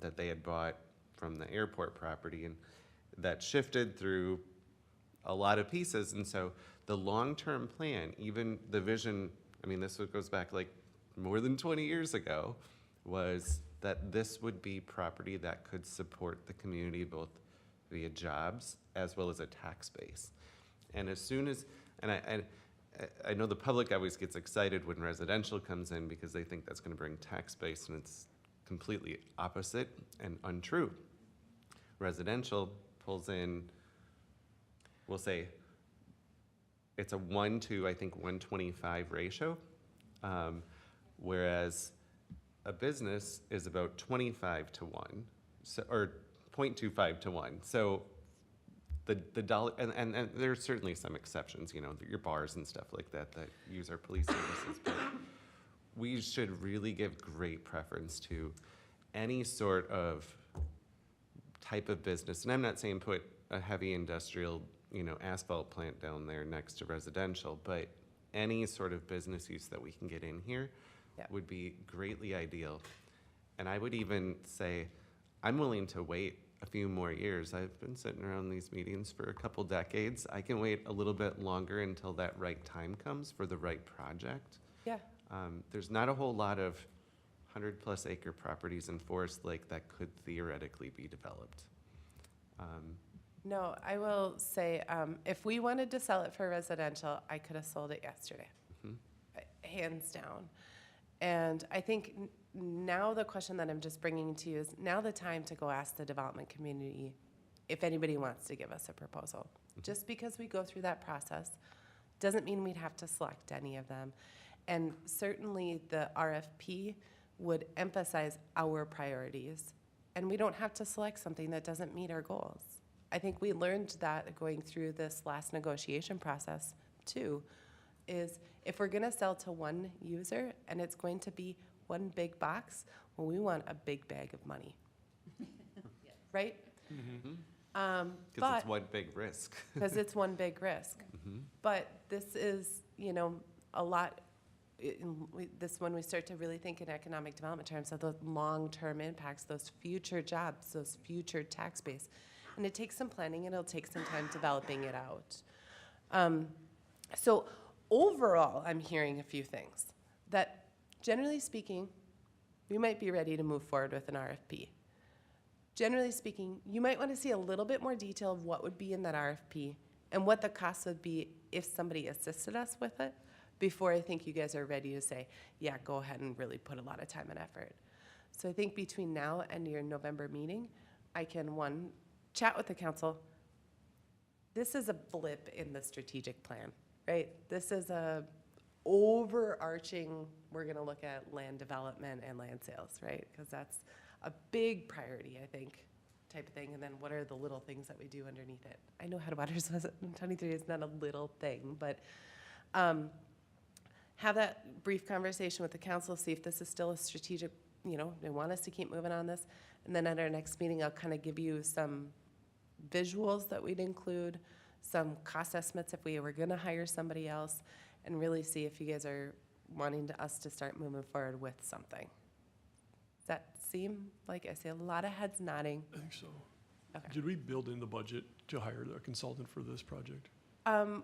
that they had bought from the airport property, and that shifted through a lot of pieces. And so the long-term plan, even the vision, I mean, this goes back like more than 20 years ago, was that this would be property that could support the community both via jobs as well as a tax base. And as soon as, and I know the public always gets excited when residential comes in because they think that's going to bring tax base, and it's completely opposite and untrue. Residential pulls in, we'll say, it's a 1 to, I think, 125 ratio, whereas a business is about 25 to 1, so, or 0.25 to 1. So the dollar, and there's certainly some exceptions, you know, your bars and stuff like that that use our police services, but we should really give great preference to any sort of type of business. And I'm not saying put a heavy industrial, you know, asphalt plant down there next to residential, but any sort of business use that we can get in here would be greatly ideal. And I would even say, I'm willing to wait a few more years. I've been sitting around these meetings for a couple decades. I can wait a little bit longer until that right time comes for the right project. Yeah. There's not a whole lot of 100+ acre properties in Forest Lake that could theoretically be developed. No, I will say, if we wanted to sell it for residential, I could have sold it yesterday, hands down. And I think now the question that I'm just bringing to you is now the time to go ask the development community if anybody wants to give us a proposal. Just because we go through that process doesn't mean we'd have to select any of them. And certainly the RFP would emphasize our priorities, and we don't have to select something that doesn't meet our goals. I think we learned that going through this last negotiation process too, is if we're gonna sell to one user and it's going to be one big box, well, we want a big bag of money. Right? Because But it's one big risk. because it's one big risk. But this is, you know, a lot, when we start to really think in economic development terms of the long-term impacts, those future jobs, those future tax base. And it takes some planning and it'll take some time developing it out. So overall, I'm hearing a few things. That generally speaking, we might be ready to move forward with an RFP. Generally speaking, you might want to see a little bit more detail of what would be in that RFP and what the cost would be if somebody assisted us with it before I think you guys are ready to say, yeah, go ahead and really put a lot of time and effort. So I think between now and your November meeting, I can, one, chat with the council. This is a blip in the strategic plan, right? This is a overarching, we're gonna look at land development and land sales, right? Because that's a big priority, I think, type of thing. And then what are the little things that we do underneath it? I know Headwaters was 23 is not a little thing, but have that brief conversation with the council, see if this is still a strategic, you know, they want us to keep moving on this. And then at our next meeting, I'll kind of give you some visuals that we'd include, some cost estimates if we were gonna hire somebody else, and really see if you guys are wanting us to start moving forward with something. Does that seem like, I see a lot of heads nodding? I think so. Okay. Did we build in the budget to hire a consultant for this project?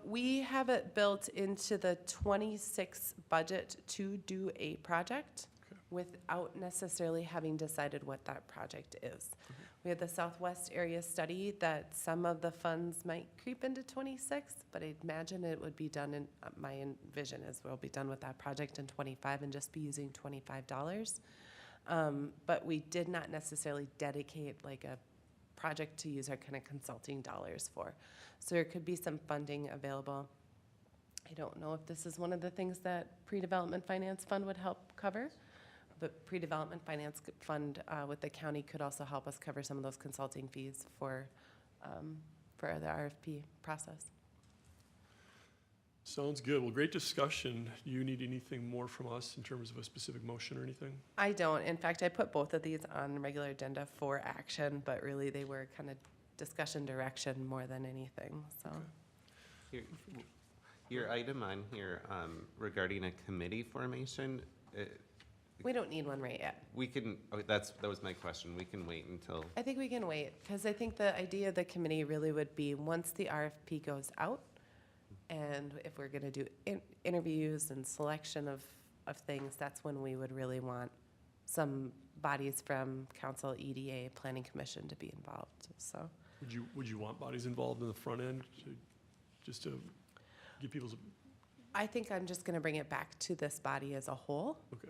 We have it built into the 26 budget to do a project without necessarily having decided what that project is. We had the Southwest area study that some of the funds might creep into 26, but I imagine it would be done in, my vision is we'll be done with that project in 25 and just be using $25. But we did not necessarily dedicate like a project to use our kind of consulting dollars for. So there could be some funding available. I don't know if this is one of the things that pre-development finance fund would help cover, but pre-development finance fund with the county could also help us cover some of those consulting fees for the RFP process. Sounds good. Well, great discussion. Do you need anything more from us in terms of a specific motion or anything? I don't. In fact, I put both of these on the regular agenda for action, but really they were kind of discussion direction more than anything, so. Okay. Your item on here regarding a committee formation, We don't need one right yet. we can, that was my question. We can wait until, I think we can wait, because I think the idea of the committee really would be, once the RFP goes out, and if we're gonna do interviews and selection of things, that's when we would really want some bodies from council, EDA, planning commission to be involved, so. Would you want bodies involved in the front end just to give people's, I think I'm just gonna bring it back to this body as a whole, okay.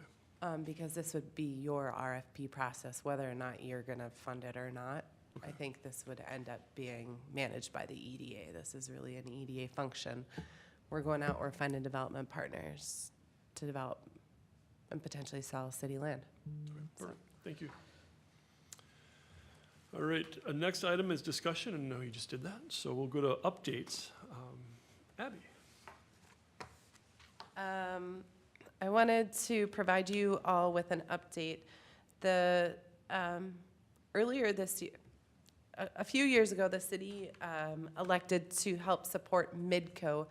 because this would be your RFP process, whether or not you're gonna fund it or not. I Okay. think this would end up being managed by the EDA. This is really an EDA function. We're going out, we're finding development partners to develop and potentially sell city land. Okay, perfect. Thank you. All right, next item is discussion, and no, you just did that, so we'll go to updates. Abby? I wanted to provide you all with an update. Earlier this year, a few years ago, the city elected to help support Midco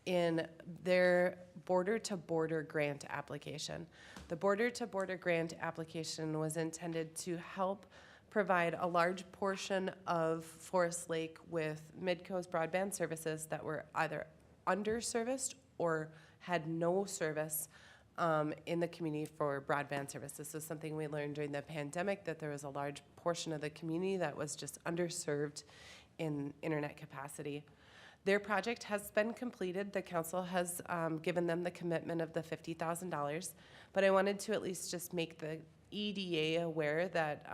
in their border-to-border grant application. The border-to-border grant application was intended to help provide a large portion of Forest Lake with Midco's broadband services that were either underserviced or had no service in the community for broadband service. This is something we learned during the pandemic, that there was a large portion of the community that was just underserved in internet capacity. Their project has been completed. The council has given them the commitment of the $50,000, but I wanted to at least just make the EDA aware that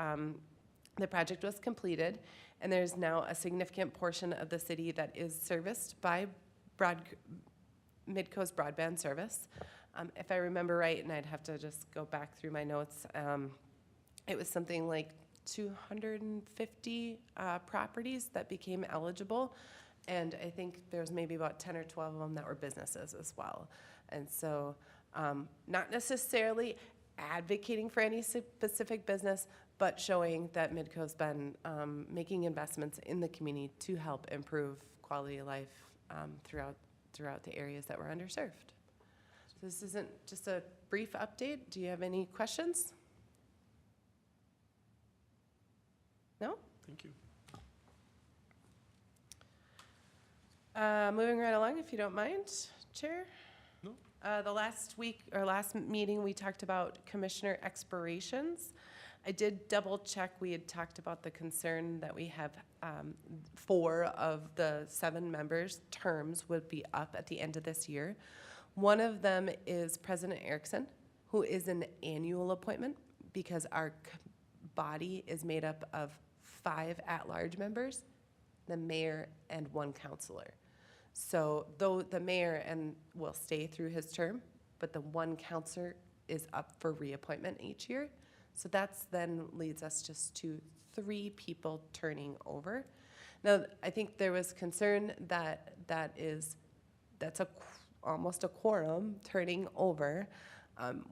the project was completed, and there's now a significant portion of the city that is serviced by Midco's broadband service. If I remember right, and I'd have to just go back through my notes, it was something like 250 properties that became eligible, and I think there's maybe about 10 or 12 of them that were businesses as well. And so, not necessarily advocating for any specific business, but showing that Midco's been making investments in the community to help improve quality of life throughout the areas that were underserved. So this isn't just a brief update. Do you have any questions? No? Thank you. Moving right along, if you don't mind, Chair. No. The last meeting, we talked about commissioner expirations. I did double check. We had talked about the concern that we have 4 of the 7 members' terms would be up at the end of this year. One of them is President Erickson, who is an annual appointment because our body is made up of 5 at-large members, the mayor, and 1 counselor. So though the mayor will stay through his term, but the 1 counselor is up for reappointment each year. So that's then leads us just to 3 people turning over. Now, I think there was concern that that's almost a quorum turning over.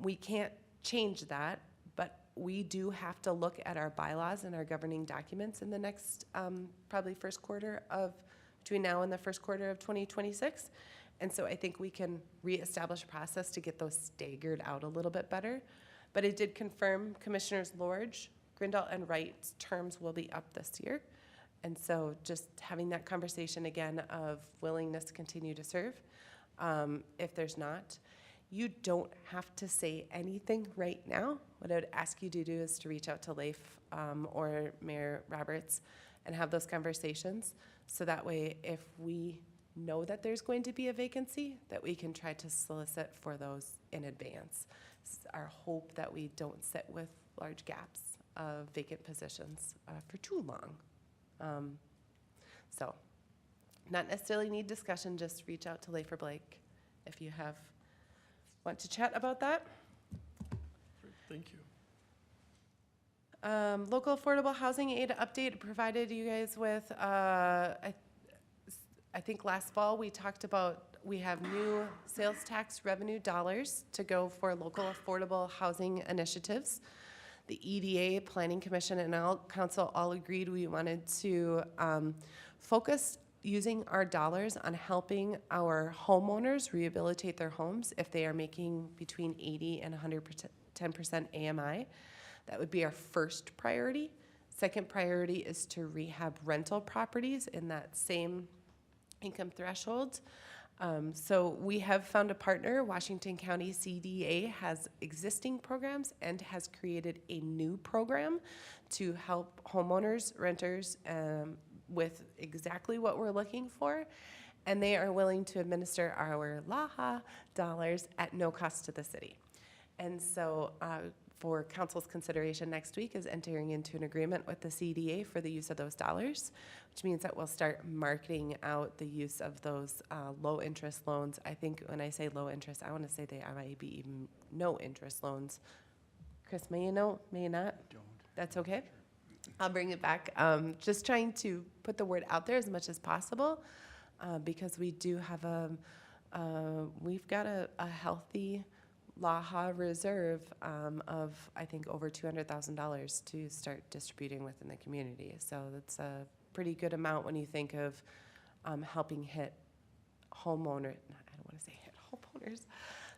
We can't change that, but we do have to look at our bylaws and our governing documents in the next probably between now and the first quarter of 2026. And so I think we can reestablish a process to get those staggered out a little bit better. But it did confirm Commissioners Lorge, Grindal, and Wright's terms will be up this year. And so just having that conversation again of willingness to continue to serve. If there's not, you don't have to say anything right now. What I would ask you to do is to reach out to Leif or Mayor Roberts and have those conversations. So that way, if we know that there's going to be a vacancy, that we can try to solicit for those in advance. It's our hope that we don't sit with large gaps of vacant positions for too long. So, not necessarily need discussion, just reach out to Leif or Blake if you want to chat about that. Great, thank you. Local affordable housing aid update provided you guys with, I think last fall we talked about we have new sales tax revenue dollars to go for local affordable housing initiatives. The EDA, Planning Commission, and Council all agreed we wanted to focus using our dollars on helping our homeowners rehabilitate their homes if they are making between 80 and 110% AMI. That would be our first priority. Second priority is to rehab rental properties in that same income threshold. So we have found a partner. Washington County CDA has existing programs and has created a new program to help homeowners, renters, with exactly what we're looking for. And they are willing to administer our LAHA dollars at no cost to the city. And so for council's consideration next week is entering into an agreement with the CDA for the use of those dollars, which means that we'll start marketing out the use of those low interest loans. I think when I say low interest, I want to say they might be even no interest loans. Chris, may you know, may you not? Don't. That's okay. I'll bring it back. Just trying to put the word out there as much as possible because we do have we've got a healthy LAHA reserve of, I think, over $200,000 to start distributing within the community. So that's a pretty good amount when you think of helping hit homeowners, I don't want to say hit homeowners,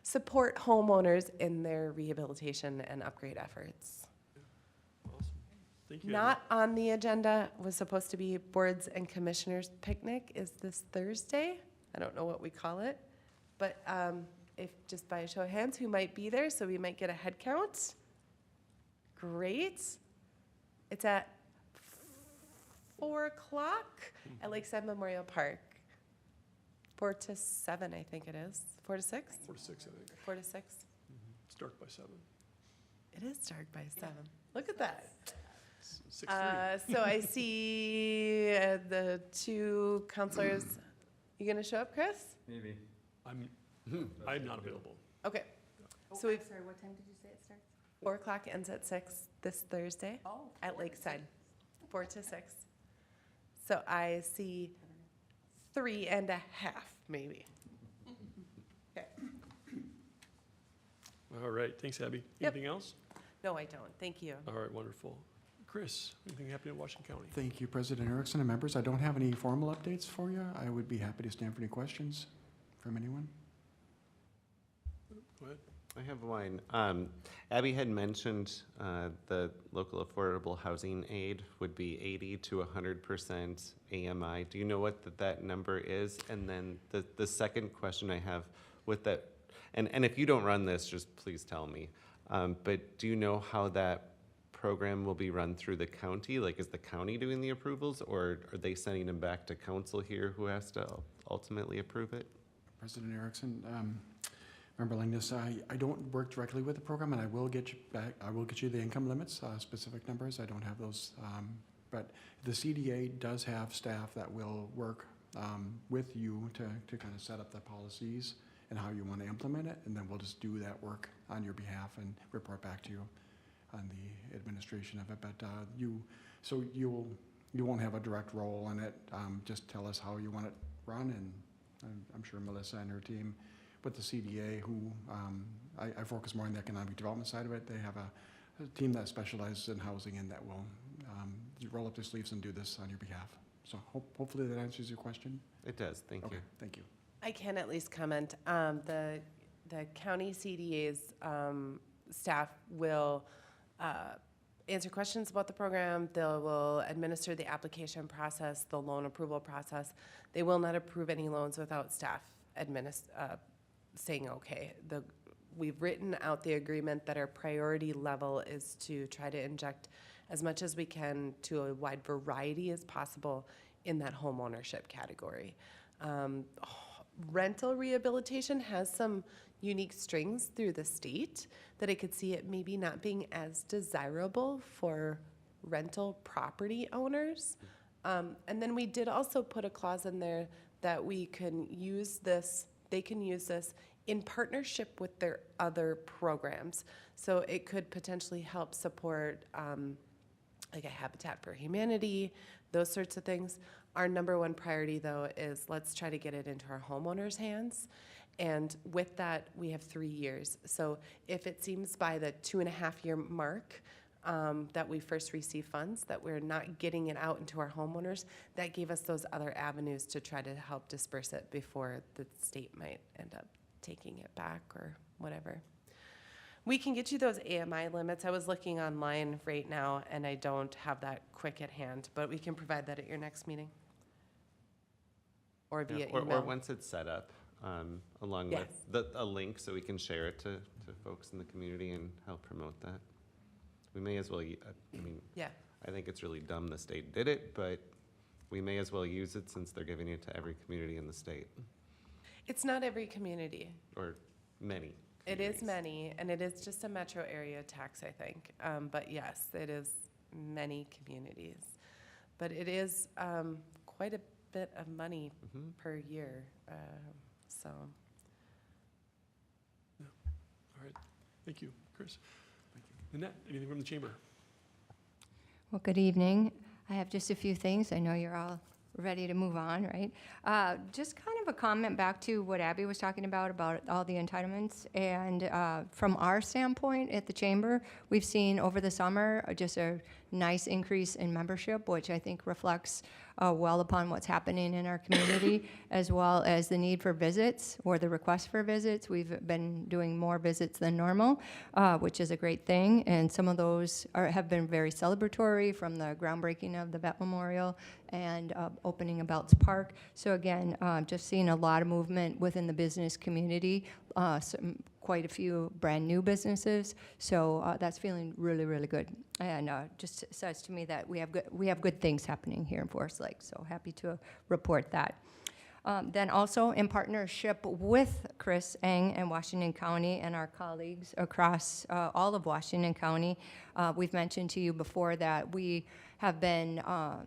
support homeowners in their rehabilitation and upgrade efforts. Awesome. Thank you. Not on the agenda, was supposed to be boards and commissioners picnic is this Thursday. I don't know what we call it, but if just by a show of hands, who might be there, so we might get a head count. Great. It's at 4 o'clock at Lakeside Memorial Park. 4 to 7, I think it is. 4 to 6? 4 to 6, I think. 4 to 6. It's dark by 7. It is dark by 7. Look at that. It's 6:30. So I see the two counselors. You gonna show up, Chris? Maybe. I'm not available. Okay. So we've Sorry, what time did you say it starts? 4 o'clock ends at 6 this Thursday Oh. at Lakeside. 4 to 6. So I see 3.5, maybe. Okay. All right, thanks, Abby. Yep. Anything else? No, I don't. Thank you. All right, wonderful. Chris, anything happening in Washington County? Thank you, President Erickson and members. I don't have any formal updates for you. I would be happy to stand for any questions from anyone. Go ahead. I have one. Abby had mentioned the local affordable housing aid would be 80 to 100% AMI. Do you know what that number is? And then the second question I have with that, and if you don't run this, just please tell me. But do you know how that program will be run through the county? Like, is the county doing the approvals, or are they sending them back to council here who has to ultimately approve it? President Erickson, Member Lingnes, I don't work directly with the program, and I will get you back. I will get you the income limits, specific numbers. I don't have those, but the CDA does have staff that will work with you to kind of set up the policies and how you want to implement it, and then we'll just do that work on your behalf and report back to you on the administration of it. But you won't have a direct role in it. Just tell us how you want it run, and I'm sure Melissa and her team with the CDA, who I focus more on the economic development side of it. They have a team that specializes in housing and that will roll up their sleeves and do this on your behalf. So hopefully that answers your question. It does, thank Okay, you. thank you. I can at least comment. The county CDA's staff will answer questions about the program. They will administer the application process, the loan approval process. They will not approve any loans without staff saying okay. We've written out the agreement that our priority level is to try to inject as much as we can to a wide variety as possible in that home ownership category. Rental rehabilitation has some unique strings through the state that I could see it maybe not being as desirable for rental property owners. And then we did also put a clause in there that we can use this, they can use this in partnership with their other programs. So it could potentially help support like a Habitat for Humanity, those sorts of things. Our number one priority, though, is let's try to get it into our homeowners' hands. And with that, we have 3 years. So if it seems by the 2.5-year mark that we first receive funds, that we're not getting it out into our homeowners, that gave us those other avenues to try to help disperse it before the state might end up taking it back or whatever. We can get you those AMI limits. I was looking online right now, and I don't have that quick at hand, but we can provide that at your next meeting. Or via Or email. once it's set up, along Yes. with a link so we can share it to folks in the community and help promote that. We may as well, I mean, Yeah. I think it's really dumb the state did it, but we may as well use it since they're giving it to every community in the state, It's not every community. or many. It is communities. many, and it is just a metro area tax, I think. But yes, it is many communities. But it is quite a bit of money Mhm. per year, so. All right, thank you, Chris. Annette, anything from the chamber? Well, good evening. I have just a few things. I know you're all ready to move on, right? Just kind of a comment back to what Abby was talking about all the entitlements. And from our standpoint at the chamber, we've seen over the summer just a nice increase in membership, which I think reflects well upon what's happening in our community, as well as the need for visits or the request for visits. We've been doing more visits than normal, which is a great thing. And some of those have been very celebratory, from the groundbreaking of the Vet Memorial and opening of Belts Park. So again, just seeing a lot of movement within the business community, quite a few brand new businesses. So that's feeling really, really good. And just says to me that we have good things happening here in Forest Lake. So happy to report that. Then also in partnership with Chris Eng and Washington County and our colleagues across all of Washington County, we've mentioned to you before that we have been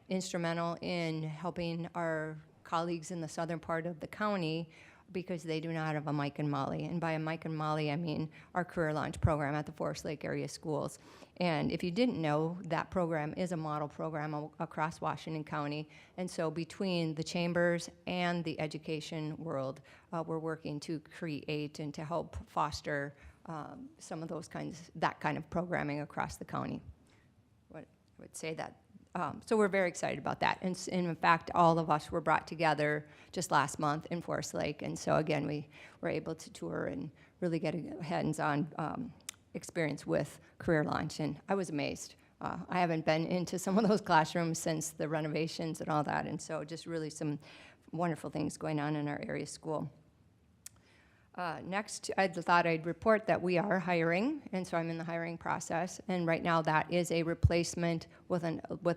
instrumental in helping our colleagues in the southern part of the county because they do not have a Mike and Molly. And by a Mike and Molly, I mean our career launch program at the Forest Lake area schools. And if you didn't know, that program is a model program across Washington County. And so between the chambers and the education world, we're working to create and to help foster some of that kind of programming across the county. I would say that. So we're very excited about that. And in fact, all of us were brought together just last month in Forest Lake. And so again, we were able to tour and really get a hands-on experience with Career Launch. And I was amazed. I haven't been into some of those classrooms since the renovations and all that. And so just really some wonderful things going on in our area school. Next, I thought I'd report that we are hiring, and so I'm in the hiring process. And right now, that is a replacement with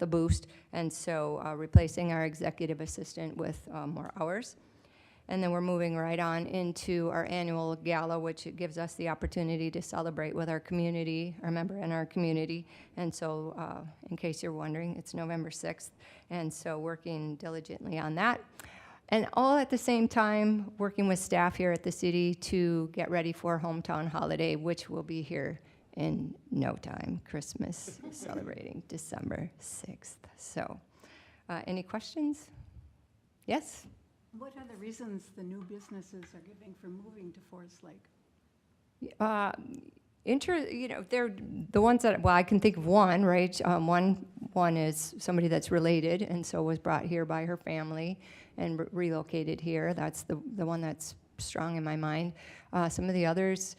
a boost, and so replacing our executive assistant with more hours. And then we're moving right on into our annual gala, which gives us the opportunity to celebrate with our community, our member in our community. And so, in case you're wondering, it's November 6th, and so working diligently on that. And all at the same time, working with staff here at the city to get ready for Hometown Holiday, which will be here in no time. Christmas, celebrating December 6th. So, any questions? Yes? What are the reasons the new businesses are giving for moving to Forest Lake? They're the ones that, well, I can think of one, right? One is somebody that's related, and so was brought here by her family and relocated here. That's the one that's strong in my mind. Some of the others,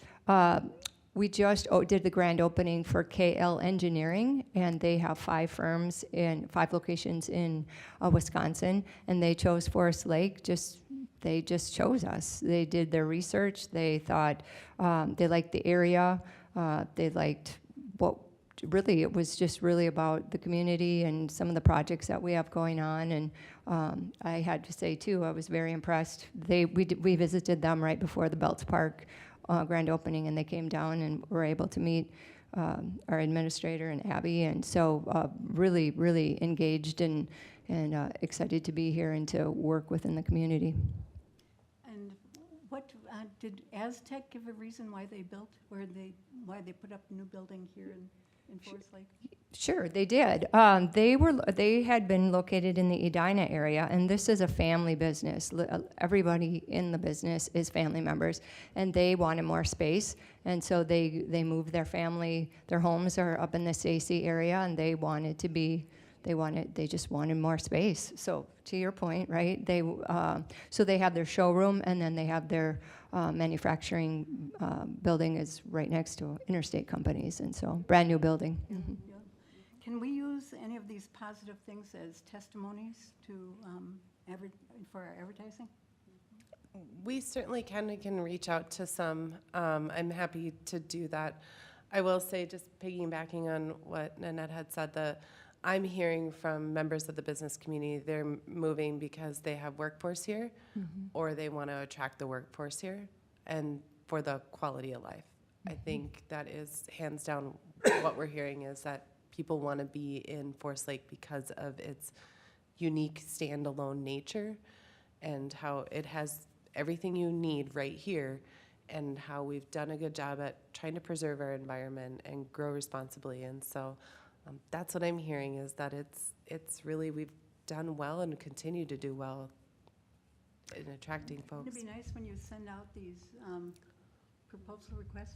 we just did the grand opening for KL Engineering, and they have 5 firms in 5 locations in Wisconsin, and they chose Forest Lake. They just chose us. They did their research. They thought they liked the area. They liked really, it was just really about the community and some of the projects that we have going on. And I had to say, too, I was very impressed. We visited them right before the Belts Park grand opening, and they came down and were able to meet our administrator and Abby. And so really, really engaged and excited to be here and to work within the community. And what, did Aztec give a reason why they built, why they put up a new building here in Forest Lake? Sure, they did. They had been located in the Edina area, and this is a family business. Everybody in the business is family members, and they wanted more space, and so they moved their family. Their homes are up in the Stacy area, and they just wanted more space. So to your point, right? So they have their showroom, and then they have their manufacturing building is right next to interstate companies, and so brand new building. Mhm. Yeah. Can we use any of these positive things as testimonies to, for our advertising? We certainly can reach out to some. I'm happy to do that. I will say, just piggybacking on what Nanette had said, I'm hearing from members of the business community, they're moving because they have workforce here, or they want to attract the workforce here, and for the quality of life. I think that is hands down what we're hearing, is that people want to be in Forest Lake because of its unique standalone nature and how it has everything you need right here, and how we've done a good job at trying to preserve our environment and grow responsibly. And so that's what I'm hearing, is that it's really, we've done well and continue to do well in attracting folks. It'd be nice when you send out these proposal requests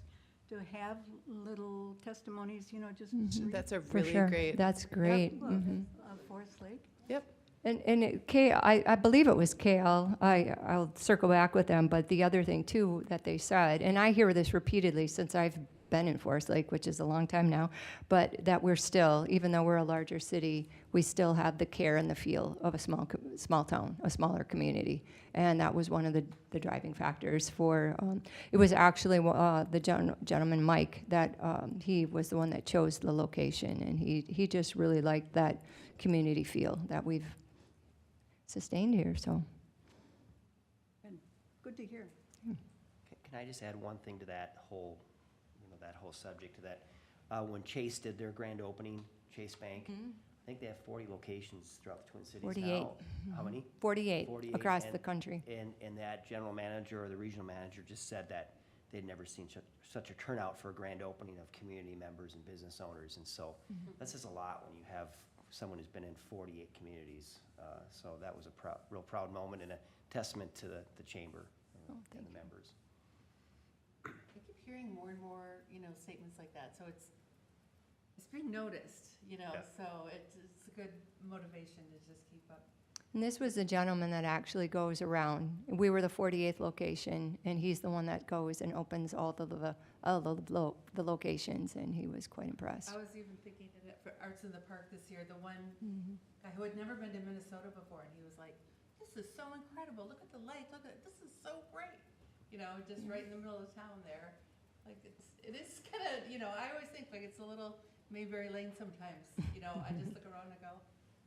to have little testimonies, just. read That's a For really sure. great. That's great. Of Mhm. Forest Lake. Yep. I believe it was KL, I'll circle back with them, but the other thing too that they said, and I hear this repeatedly since I've been in Forest Lake, which is a long time now, but that we're still, even though we're a larger city, we still have the care and the feel of a small town, a smaller community. And that was one of the driving factors for, it was actually the gentleman, Mike, that he was the one that chose the location, and he just really liked that community feel that we've sustained here, so. Good to hear. Can I just add one thing to that whole subject to that? When Chase did their grand opening, Chase Bank, I think they have 40 locations throughout the Twin Cities 48. now. How many? 48 across and- the country. And that general manager or the regional manager just said that they'd never seen such a turnout for a grand opening of community members and business owners. And so that says a lot when you have someone who's been in 48 communities. So that was a real proud moment and a testament to the chamber and the members. I keep hearing more and more, statements like that, so it's being noticed, Yeah. so it's a good motivation to just keep up. And this was the gentleman that actually goes around. We were the 48th location, and he's the one that goes and opens all the locations, and he was quite impressed. I was even thinking of it for Arts in the Park this year, the one guy who had never been to Minnesota before, and he was like, "This is so incredible, look at the lake, this is so great." Just right in the middle of town there. Like, it is kind of, I always think like it's a little Mayberry Lane sometimes, I just look around and go,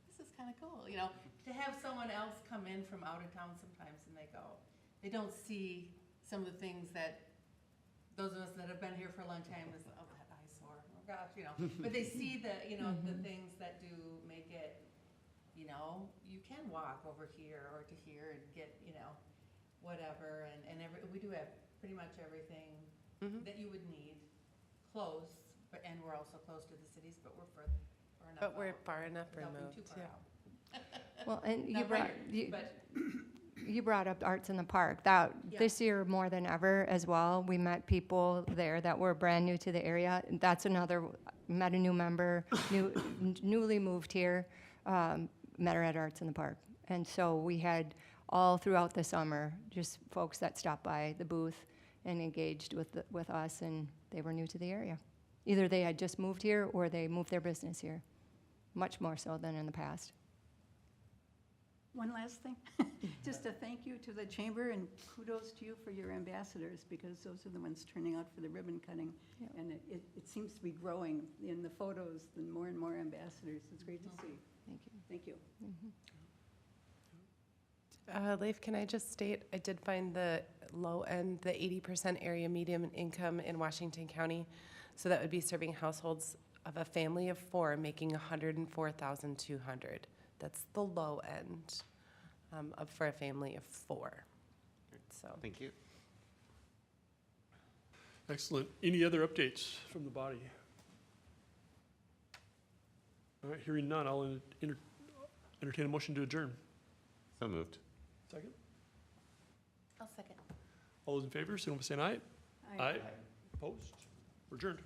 this is kind of cool, to have someone else come in from out of town sometimes and they don't see some of the things that those of us that have been here for a long time is, oh, that eyesore, oh gosh, but they see the, the things that do make it, you can walk over here or to here and get, whatever, and we do have pretty much everything that you would need close, and we're also close to the cities, but we're far enough But we're out far enough without being removed, too far yeah. out. Well, and Not right here, but you brought up Arts in the Park. Yeah. This year more than ever as well, we met people there that were brand new to the area. That's met a new member, newly moved here, met her at Arts in the Park. And so we had all throughout the summer, just folks that stopped by the booth and engaged with us, and they were new to the area. Either they had just moved here or they moved their business here, much more so than in the past. One last thing, just a thank you to the chamber and kudos to you for your ambassadors, because those are the ones turning out for the ribbon cutting. Yep. And it seems to be growing in the photos, and more ambassadors. It's great to see. Thank you. Thank you. Leif, can I just state, I did find the low end, the 80% area median income in Washington County. So that would be serving households of a family of 4 making $104,200. That's the low end for a family of 4. So Thank you. Excellent. Any other updates from the body? All right, hearing none, I'll entertain a motion to adjourn. So moved. Second? I'll second. All those in favor, signal by saying aye. I- Opposed? We're adjourned.